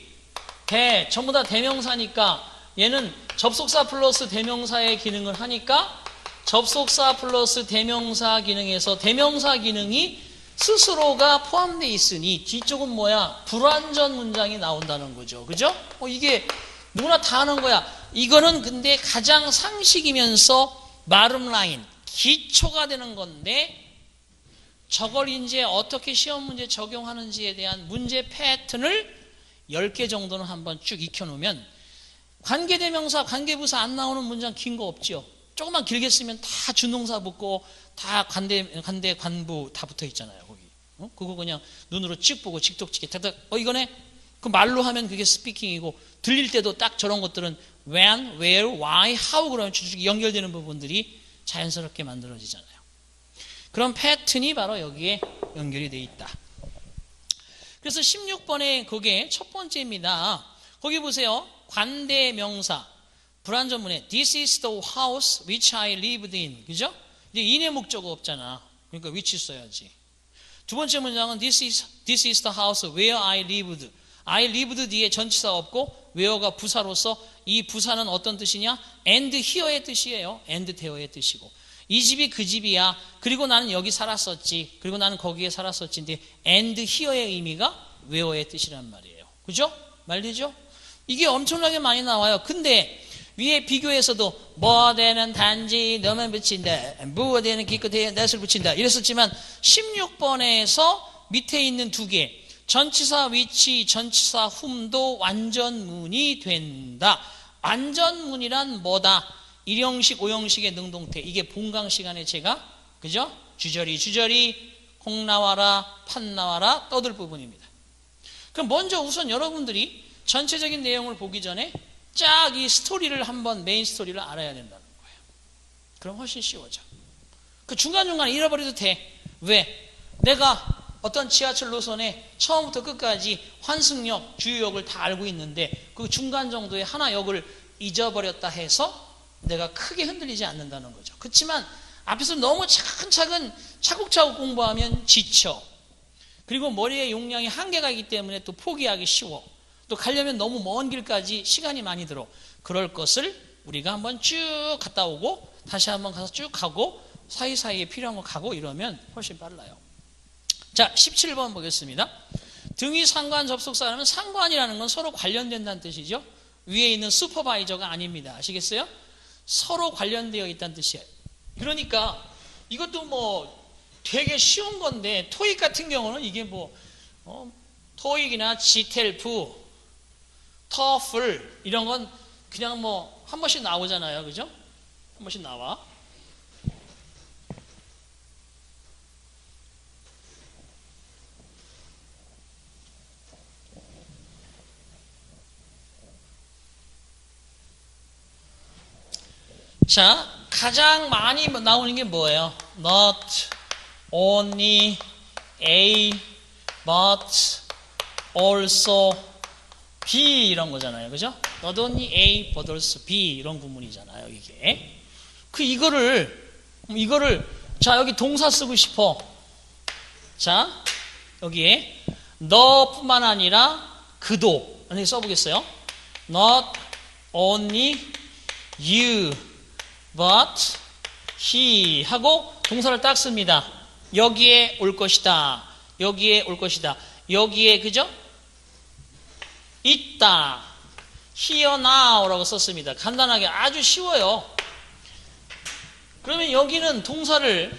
대, 전부 다 대명사니까 얘는 접속사 플러스 대명사의 기능을 하니까 접속사 플러스 대명사 기능에서 대명사 기능이 스스로가 포함되어 있으니 뒤쪽은 뭐야? 불완전 문장이 나온다는 거죠. 그죠? 이게 누구나 다 하는 거야. 이거는 근데 가장 상식이면서 마름 라인, 기초가 되는 건데 저걸 이제 어떻게 시험 문제 적용하는지에 대한 문제 패턴을 10개 정도는 한번 쭉 익혀놓으면 관계대명사, 관계부사 안 나오는 문장 긴 거 없죠. 조금만 길게 쓰면 다 준동사 붙고 다 관대, 관부 다 붙어 있잖아요. 거기. 그거 그냥 눈으로 찍 보고 직독직해. 이거네? 그 말로 하면 그게 스피킹이고 들릴 때도 딱 저런 것들은 when, where, why, how 그러면 쭉쭉 연결되는 부분들이 자연스럽게 만들어지잖아요. 그런 패턴이 바로 여기에 연결이 돼 있다. 그래서 16번에 그게 첫 번째입니다. 거기 보세요. 관대명사. 불완전문에 This is the house which I lived in. 그죠? 이제 인의 목적어 없잖아. 그러니까 which 써야지. 두 번째 문장은 This is the house where I lived. I lived 뒤에 전치사 없고 where가 부사로서 이 부사는 어떤 뜻이냐? and here의 뜻이에요. and there의 뜻이고. 이 집이 그 집이야. 그리고 나는 여기 살았었지. 그리고 나는 거기에 살았었지인데 and here의 의미가 where의 뜻이란 말이에요. 그죠? 말되죠? 이게 엄청나게 많이 나와요. 근데 위에 비교에서도 뭐대는 단지 너만 붙인다. 무어대는 기껏해 넷을 붙인다. 이랬었지만 16번에서 밑에 있는 2개 전치사 위치, 전치사 whom도 완전문이 된다. 완전문이란 뭐다? 1형식, 5형식의 능동태. 이게 본강 시간에 제가 그죠? 주저리 콩 나와라, 판 나와라 떠들 부분입니다. 그럼 먼저 우선 여러분들이 전체적인 내용을 보기 전에 쫙 이 스토리를 한번 메인 스토리를 알아야 된다는 거예요. 그럼 훨씬 쉬워져. 그 중간중간 잃어버려도 돼. 왜? 내가 어떤 지하철 노선에 처음부터 끝까지 환승역, 주유역을 다 알고 있는데 그 중간 정도의 하나 역을 잊어버렸다 해서 내가 크게 흔들리지 않는다는 거죠. 그렇지만 앞에서 너무 차근차근 차곡차곡 공부하면 지쳐. 그리고 머리의 용량이 한계가 있기 때문에 또 포기하기 쉬워. 또 가려면 너무 먼 길까지 시간이 많이 들어. 그럴 것을 우리가 한번 쭉 갔다 오고 다시 한번 가서 쭉 가고 사이사이에 필요한 거 가고 이러면 훨씬 빨라요. 자, 17번 보겠습니다. 등위 상관 접속사라면 상관이라는 건 서로 관련된다는 뜻이죠. 위에 있는 슈퍼바이저가 아닙니다. 아시겠어요? 서로 관련되어 있다는 뜻이에요. 그러니까 이것도 뭐 되게 쉬운 건데 토익 같은 경우는 이게 뭐 토익이나 지텔프, 터플 이런 건 그냥 뭐 한 번씩 나오잖아요. 그죠? 한 번씩 나와. 자, 가장 많이 나오는 게 뭐예요? Not only A, but also B 이런 거잖아요. 그죠? Not only A, but also B 이런 구문이잖아요. 이게. 이거를 자, 여기 동사 쓰고 싶어. 자, 여기에 너뿐만 아니라 그도. 이렇게 써보겠어요. Not only you, but he 하고 동사를 딱 씁니다. 여기에 올 것이다. 여기에 올 것이다. 여기에 그죠? 있다. here now라고 썼습니다. 간단하게 아주 쉬워요. 그러면 여기는 동사를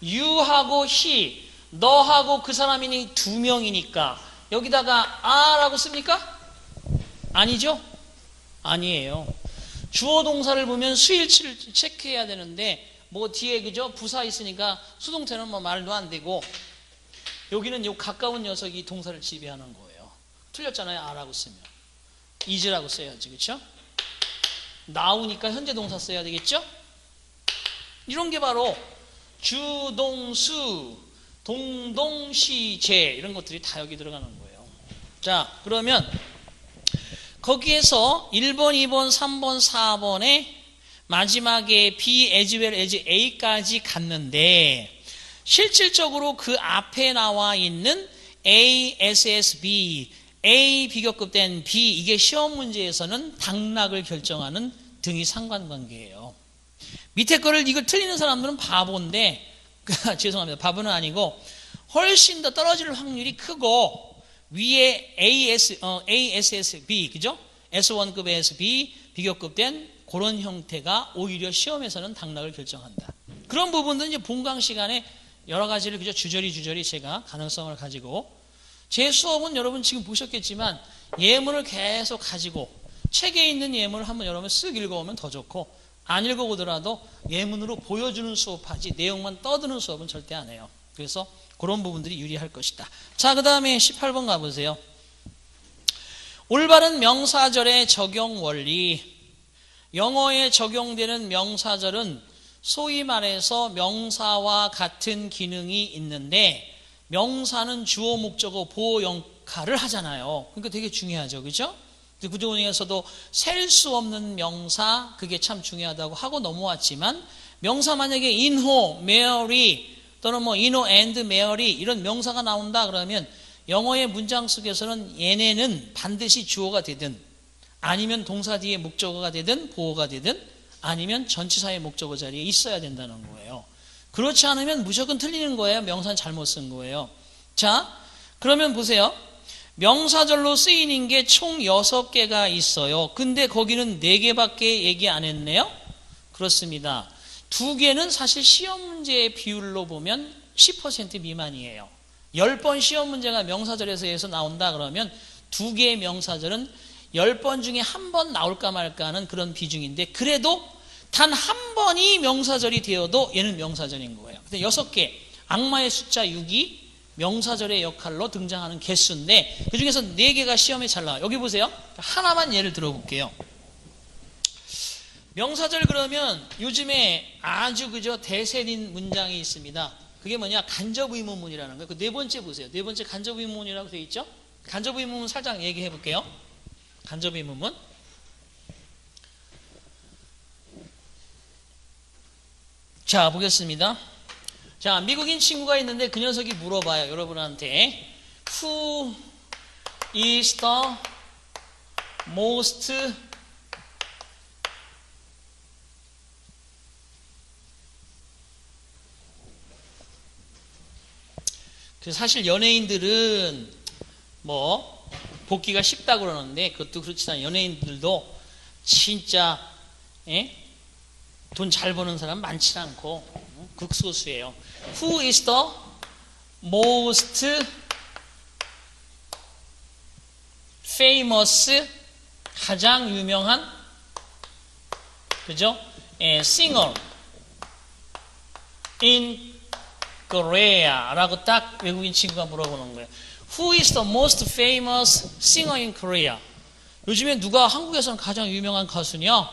you하고 he, 너하고 그 사람이 두 명이니까 여기다가 a라고 씁니까? 아니죠? 아니에요. 주어 동사를 보면 수일치를 체크해야 되는데 뭐 뒤에 그죠? 부사 있으니까 수동태는 뭐 말도 안 되고 여기는 요 가까운 녀석이 동사를 지배하는 거예요. 틀렸잖아요. a라고 쓰면. is라고 써야지. 그렇죠? 나오니까 현재 동사 써야 되겠죠? 이런 게 바로 주동수, 동동시제 이런 것들이 다 여기 들어가는 거예요. 자, 그러면 거기에서 1번, 2번, 3번, 4번에 마지막에 B as well as A까지 갔는데 실질적으로 그 앞에 나와 있는 A, S, S, B, A 비교급된 B 이게 시험 문제에서는 당락을 결정하는 등위 상관관계예요. 밑에 거를 이걸 틀리는 사람들은 바보인데 죄송합니다. 바보는 아니고 훨씬 더 떨어질 확률이 크고 위에 ASSB 그죠? S1급 ASB 비교급된 그런 형태가 오히려 시험에서는 당락을 결정한다. 그런 부분들은 이제 본강 시간에 여러 가지를 그저 주저리 제가 가능성을 가지고 제 수업은 여러분 지금 보셨겠지만 예문을 계속 가지고 책에 있는 예문을 한번 여러분 쓱 읽어오면 더 좋고 안 읽어보더라도 예문으로 보여주는 수업하지 내용만 떠드는 수업은 절대 안 해요. 그래서 그런 부분들이 유리할 것이다. 자, 그 다음에 18번 가보세요. 올바른 명사절의 적용 원리. 영어에 적용되는 명사절은 소위 말해서 명사와 같은 기능이 있는데 명사는 주어, 목적어, 보호 역할을 하잖아요. 그러니까 되게 중요하죠. 그죠? 그 중에서도 셀 수 없는 명사 그게 참 중요하다고 하고 넘어왔지만 명사 만약에 인호, 메어리 또는 뭐 인호 앤드 메어리 이런 명사가 나온다 그러면 영어의 문장 속에서는 얘네는 반드시 주어가 되든 아니면 동사 뒤에 목적어가 되든 보어가 되든 아니면 전치사의 목적어 자리에 있어야 된다는 거예요. 그렇지 않으면 무조건 틀리는 거예요. 명사는 잘못 쓴 거예요. 자, 그러면 보세요. 명사절로 쓰이는 게 총 6개가 있어요. 근데 거기는 4개밖에 얘기 안 했네요. 그렇습니다. 2개는 사실 시험 문제의 비율로 보면 10% 미만이에요. 10번 시험 문제가 명사절에서 해서 나온다 그러면 2개의 명사절은 10번 중에 1번 나올까 말까 하는 그런 비중인데 그래도 단 한 번이 명사절이 되어도 얘는 명사절인 거예요. 근데 6개, 악마의 숫자 6이 명사절의 역할로 등장하는 개수인데 그 중에서 4개가 시험에 잘 나와요. 여기 보세요. 하나만 예를 들어볼게요. 명사절 그러면 요즘에 아주 그저 대세인 문장이 있습니다. 그게 뭐냐? 간접의문문이라는 거예요. 그 4번째 보세요. 4번째 간접의문문이라고 되어 있죠? 간접의문문 살짝 얘기해 볼게요. 간접의문문. 자, 보겠습니다. 자, 미국인 친구가 있는데 그 녀석이 물어봐요. 여러분한테. Who is the most 사실 연예인들은 뭐 복귀가 쉽다고 그러는데 그것도 그렇지만 연예인들도 진짜 돈 잘 버는 사람 많지 않고 극소수예요. Who is the most famous 가장 유명한 그죠? singer in Korea라고 딱 외국인 친구가 물어보는 거예요. Who is the most famous singer in Korea? 요즘에 누가 한국에서는 가장 유명한 가수냐?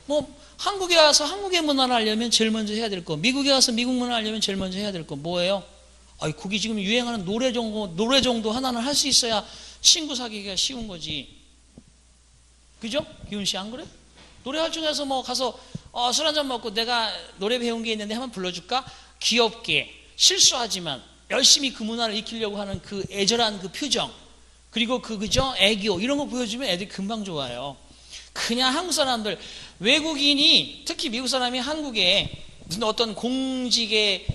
뭐 한국에 와서 한국의 문화를 알려면 제일 먼저 해야 될 거, 미국에 와서 미국 문화를 알려면 제일 먼저 해야 될 거 뭐예요? 아이, 거기 지금 유행하는 노래 정도 하나는 할 수 있어야 친구 사귀기가 쉬운 거지. 그죠? 기훈 씨 안 그래? 노래할 중에서 뭐 가서 술 한잔 먹고 내가 노래 배운 게 있는데 한번 불러줄까? 귀엽게 실수하지만 열심히 그 문화를 익히려고 하는 그 애절한 그 표정, 그리고 그죠? 애교 이런 거 보여주면 애들이 금방 좋아요. 그냥 한국 사람들, 외국인이 특히 미국 사람이 한국에 무슨 어떤 공직에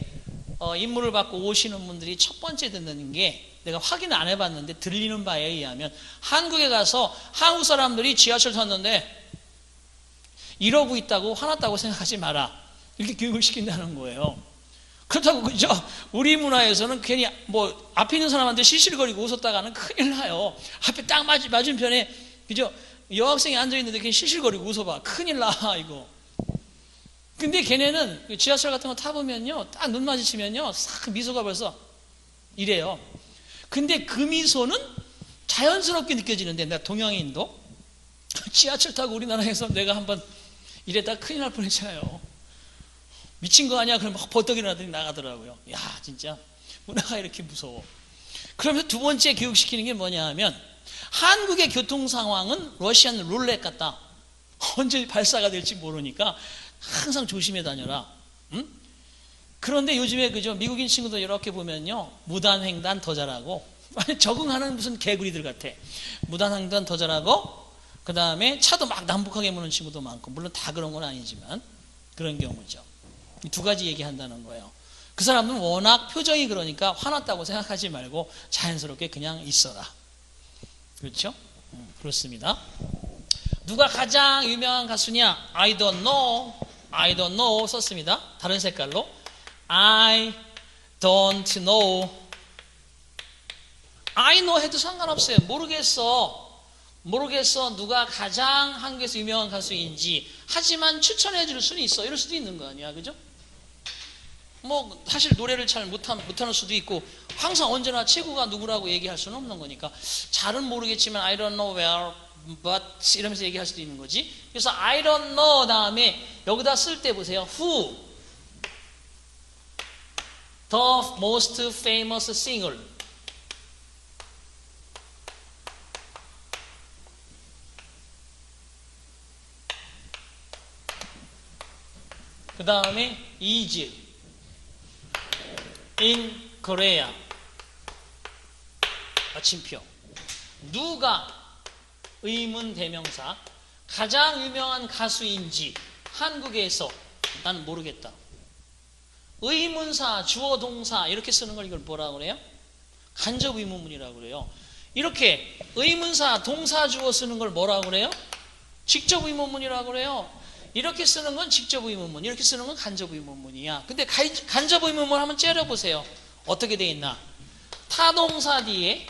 임무를 받고 오시는 분들이 첫 번째 듣는 게, 내가 확인을 안 해봤는데 들리는 바에 의하면 한국에 가서 한국 사람들이 지하철 탔는데 이러고 있다고 화났다고 생각하지 마라, 이렇게 교육을 시킨다는 거예요. 그렇다고 그죠? 우리 문화에서는 괜히 뭐 앞에 있는 사람한테 실실거리고 웃었다가는 큰일 나요. 앞에 딱 맞은편에 그죠? 여학생이 앉아있는데 그냥 실실거리고 웃어봐, 큰일 나 이거. 근데 걔네는 지하철 같은 거 타보면요, 딱 눈 마주치면요 싹 미소가 벌써 이래요. 근데 그 미소는 자연스럽게 느껴지는데, 내가 동양인도 지하철 타고 우리나라에서 내가 한번 이랬다가 큰일 날 뻔했잖아요. 미친 거 아니야? 그럼 막 버떡 일어나더니 나가더라고요. 야, 진짜 문화가 이렇게 무서워. 그러면 두 번째 교육시키는 게 뭐냐 하면, 한국의 교통 상황은 러시안 룰렛 같다. 언제 발사가 될지 모르니까 항상 조심해 다녀라. 응? 그런데 요즘에 그죠? 미국인 친구들 이렇게 보면요, 무단횡단 더 잘하고, 적응하는 무슨 개구리들 같아. 무단횡단 더 잘하고, 그 다음에 차도 막 난폭하게 무는 친구도 많고, 물론 다 그런 건 아니지만 그런 경우죠. 이 두 가지 얘기한다는 거예요. 그 사람은 워낙 표정이 그러니까 화났다고 생각하지 말고 자연스럽게 그냥 있어라. 그렇죠? 그렇습니다. 누가 가장 유명한 가수냐? I don't know. I don't know 썼습니다. 다른 색깔로. I don't know. I know 해도 상관없어요. 모르겠어. 누가 가장 한국에서 유명한 가수인지. 하지만 추천해 줄 수는 있어. 이럴 수도 있는 거 아니야. 그죠? 뭐 사실 노래를 잘 못하는 수도 있고, 항상 언제나 최고가 누구라고 얘기할 수는 없는 거니까, 잘은 모르겠지만 I don't know where but 이러면서 얘기할 수도 있는 거지. 그래서 I don't know 다음에 여기다 쓸 때 보세요. Who the most famous singer. 그 다음에 is in Korea. 마침표. 누가 의문 대명사 가장 유명한 가수인지 한국에서 나는 모르겠다. 의문사 주어 동사 이렇게 쓰는 걸 이걸 뭐라고 그래요? 간접 의문문이라고 그래요. 이렇게 의문사 동사 주어 쓰는 걸 뭐라고 그래요? 직접 의문문이라고 그래요. 이렇게 쓰는 건 직접 의문문, 이렇게 쓰는 건 간접 의문문이야. 근데 간접 의문문 한번 째려보세요. 어떻게 돼 있나? 타동사 뒤에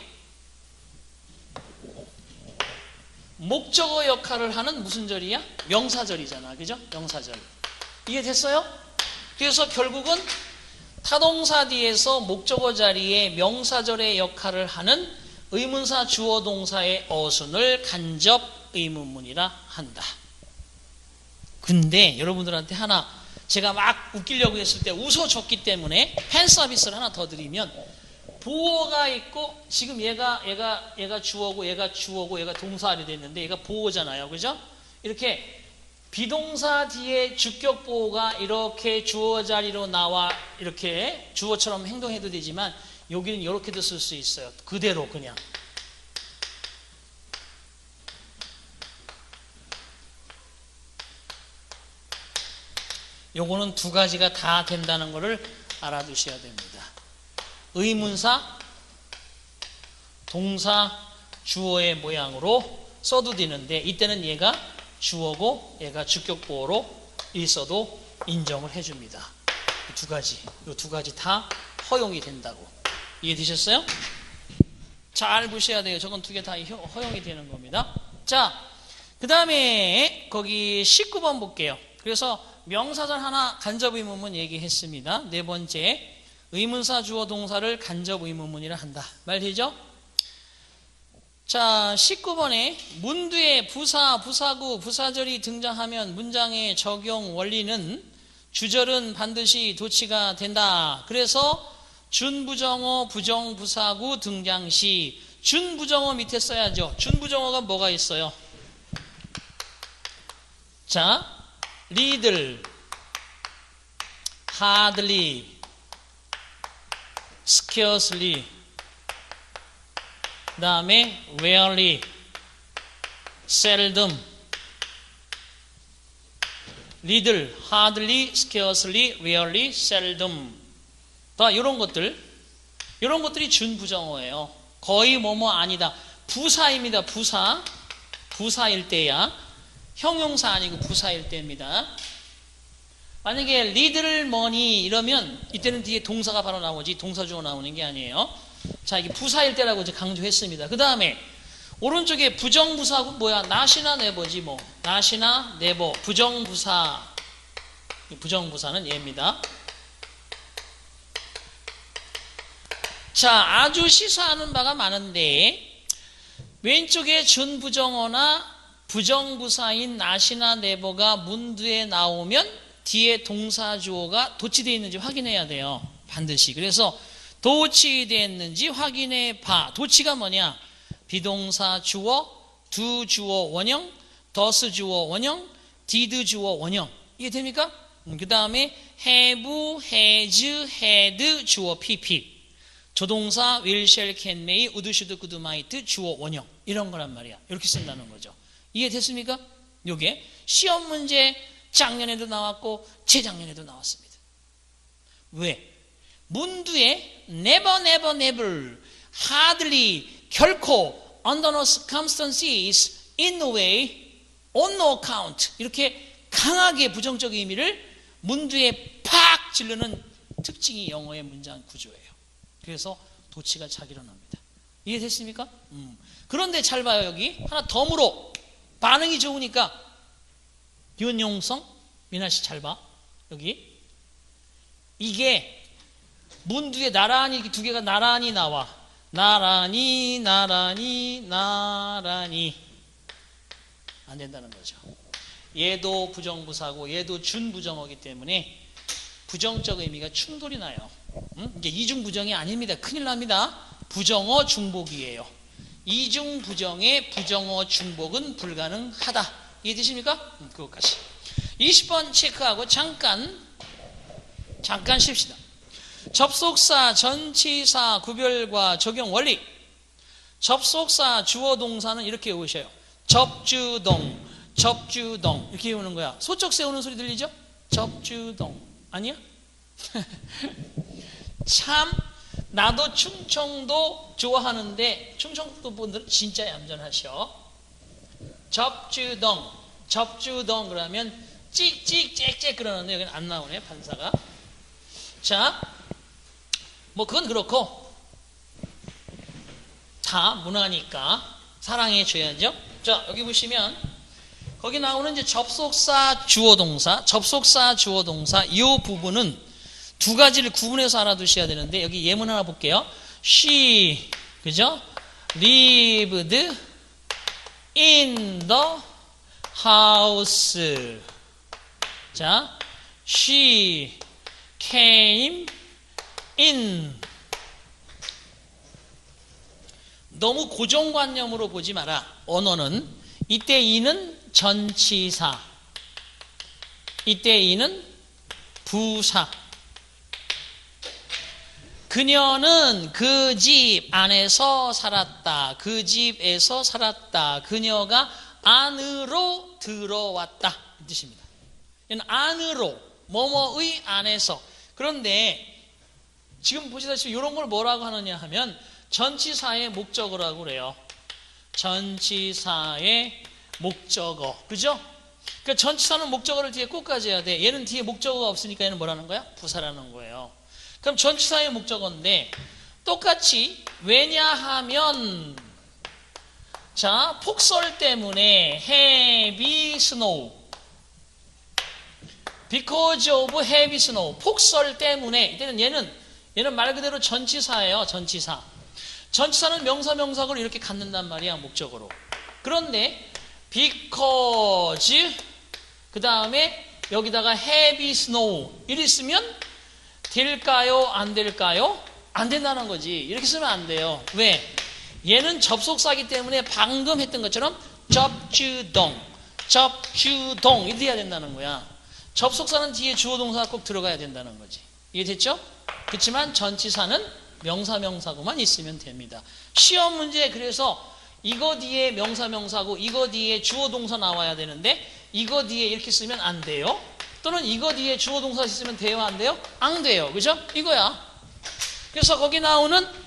목적어 역할을 하는 무슨 절이야? 명사절이잖아. 그죠? 명사절. 이해됐어요? 그래서 결국은 타동사 뒤에서 목적어 자리에 명사절의 역할을 하는 의문사 주어 동사의 어순을 간접 의문문이라 한다. 근데 여러분들한테 하나 제가 막 웃기려고 했을 때 웃어줬기 때문에 팬 서비스를 하나 더 드리면, 보어가 있고 지금 얘가 주어고 얘가 주어고 얘가 동사가 됐는데 얘가 보어잖아요. 그죠? 이렇게 비동사 뒤에 주격 보호가 이렇게 주어 자리로 나와 이렇게 주어처럼 행동해도 되지만 여기는 이렇게도 쓸 수 있어요. 그대로 그냥. 요거는 두 가지가 다 된다는 것을 알아두셔야 됩니다. 의문사, 동사, 주어의 모양으로 써도 되는데 이때는 얘가 주어고 얘가 주격보호로 있어도 인정을 해줍니다. 이 두 가지 다 허용이 된다고. 이해되셨어요? 잘 보셔야 돼요. 저건 두 개 다 허용이 되는 겁니다. 자, 그 다음에 거기 19번 볼게요. 그래서 명사절 하나 간접의문문 얘기했습니다. 네 번째, 의문사 주어 동사를 간접의문문이라 한다. 말 되죠? 자, 19번에 문두에 부사, 부사구, 부사절이 등장하면 문장의 적용 원리는 주절은 반드시 도치가 된다. 그래서 준부정어, 부정부사구 등장 시 준부정어 밑에 써야죠. 준부정어가 뭐가 있어요? 자, little, hardly, scarcely, 그 다음에 rarely, seldom, little, hardly, scarcely, rarely, seldom. 다 이런 것들이 준부정어예요. 거의 뭐뭐 아니다. 부사입니다. 부사일 때야. 형용사 아니고 부사일 때입니다. 만약에 little money 이러면 이때는 뒤에 동사가 바로 나오지 동사주어 나오는 게 아니에요. 자, 이게 부사일 때라고 이제 강조했습니다. 그 다음에 오른쪽에 부정부사고 뭐야? not이나 never지 뭐. not이나 never. 부정부사는 얘입니다. 자, 아주 시사하는 바가 많은데 왼쪽에 준부정어나 부정부사인 not이나 never가 문두에 나오면 뒤에 동사주어가 도치되어 있는지 확인해야 돼요. 반드시. 그래서 도치됐는지 확인해 봐. 도치가 뭐냐? 비동사 주어, 두 주어 원형, 더스 주어 원형, did 주어 원형. 이게 됩니까? 그 다음에 have, has, had 주어 pp. 조동사 will, shall, can, may, would, should, could, might 주어 원형. 이런 거란 말이야. 이렇게 쓴다는 거죠. 이해됐습니까? 요게 시험 문제 작년에도 나왔고 재작년에도 나왔습니다. 왜? 문두에 never, never, never, hardly, 결코, under no circumstances, in no way, on no account 이렇게 강하게 부정적 의미를 문두에 팍 지르는 특징이 영어의 문장 구조예요. 그래서 도치가 잘 일어납니다. 이해됐습니까? 그런데 잘 봐요. 여기 하나 덤으로 반응이 좋으니까 윤용성, 미나씨 잘 봐. 여기 이게 문두에 나란히 두 개가 나란히 나와. 나란히 안 된다는 거죠. 얘도 부정부사고 얘도 준부정어기 때문에 부정적 의미가 충돌이 나요. 이게 이중부정이 아닙니다. 큰일 납니다. 부정어 중복이에요. 이중부정의 부정어 중복은 불가능하다. 이해되십니까? 그것까지. 20번 체크하고 잠깐 쉽시다. 접속사, 전치사, 구별과 적용 원리. 접속사, 주어 동사는 이렇게 외우셔요. 접주동 이렇게 외우는 거야. 소쩍 세우는 소리 들리죠? 접주동 아니야? 참 나도 충청도 좋아하는데 충청도 분들은 진짜 얌전하셔. 접주동 그러면 찍찍 짹짹 그러는데 여기는 안 나오네 판사가. 자, 뭐 그건 그렇고 다 문화니까 사랑해 줘야죠. 자, 여기 보시면 거기 나오는 이제 접속사 주어 동사 이 부분은 두 가지를 구분해서 알아두셔야 되는데 여기 예문 하나 볼게요. She, 그죠? lived in the house. 자, she came in. 너무 고정관념으로 보지 마라. 언어는 이때 이는 전치사, 이때 이는 부사. 그녀는 그 집 안에서 살았다. 그 집에서 살았다. 그녀가 안으로 들어왔다. 이 뜻입니다. 얘는 안으로, 뭐뭐의 안에서. 그런데 지금 보시다시피 이런 걸 뭐라고 하느냐 하면 전치사의 목적어라고 그래요. 전치사의 목적어. 그죠? 그러니까 전치사는 목적어를 뒤에 꼭 가져야 돼. 얘는 뒤에 목적어가 없으니까 얘는 뭐라는 거야? 부사라는 거예요. 그럼 전치사의 목적어인데 똑같이 왜냐하면 자, 폭설 때문에 heavy snow. because of heavy snow. 폭설 때문에 이때는 얘는 말 그대로 전치사예요. 전치사. 전치사는 명사구를 이렇게 갖는단 말이야. 목적으로. 그런데 because 그 다음에 여기다가 heavy snow 이리 있으면 될까요? 안 될까요? 안 된다는 거지. 이렇게 쓰면 안 돼요. 왜? 얘는 접속사기 때문에 방금 했던 것처럼 접주동 이렇게 해야 된다는 거야. 접속사는 뒤에 주어 동사가 꼭 들어가야 된다는 거지. 이해됐죠? 그렇지만 전치사는 명사구만 있으면 됩니다. 시험 문제 그래서 이거 뒤에 명사고 이거 뒤에 주어 동사 나와야 되는데 이거 뒤에 이렇게 쓰면 안 돼요. 또는 이거 뒤에 주어 동사 있으면 돼요? 안 돼요? 안 돼요. 그죠? 이거야. 그래서 거기 나오는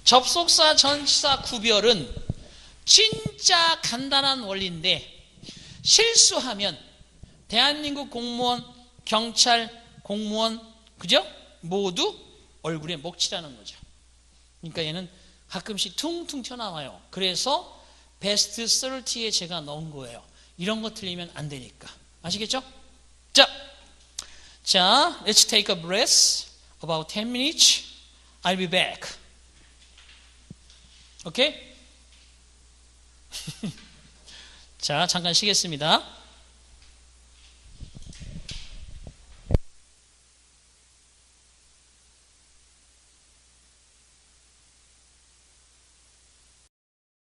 접속사 전치사 구별은 진짜 간단한 원리인데 실수하면 대한민국 공무원, 경찰, 공무원 그죠? 모두 얼굴에 먹칠하는 거죠. 그러니까 얘는 가끔씩 퉁퉁 튀어나와요. 그래서 베스트 30에 제가 넣은 거예요. 이런 거 틀리면 안 되니까. 아시겠죠? 자, let's take a breath. About 10 minutes. I'll be back. 오케이? 자, 잠깐 쉬겠습니다.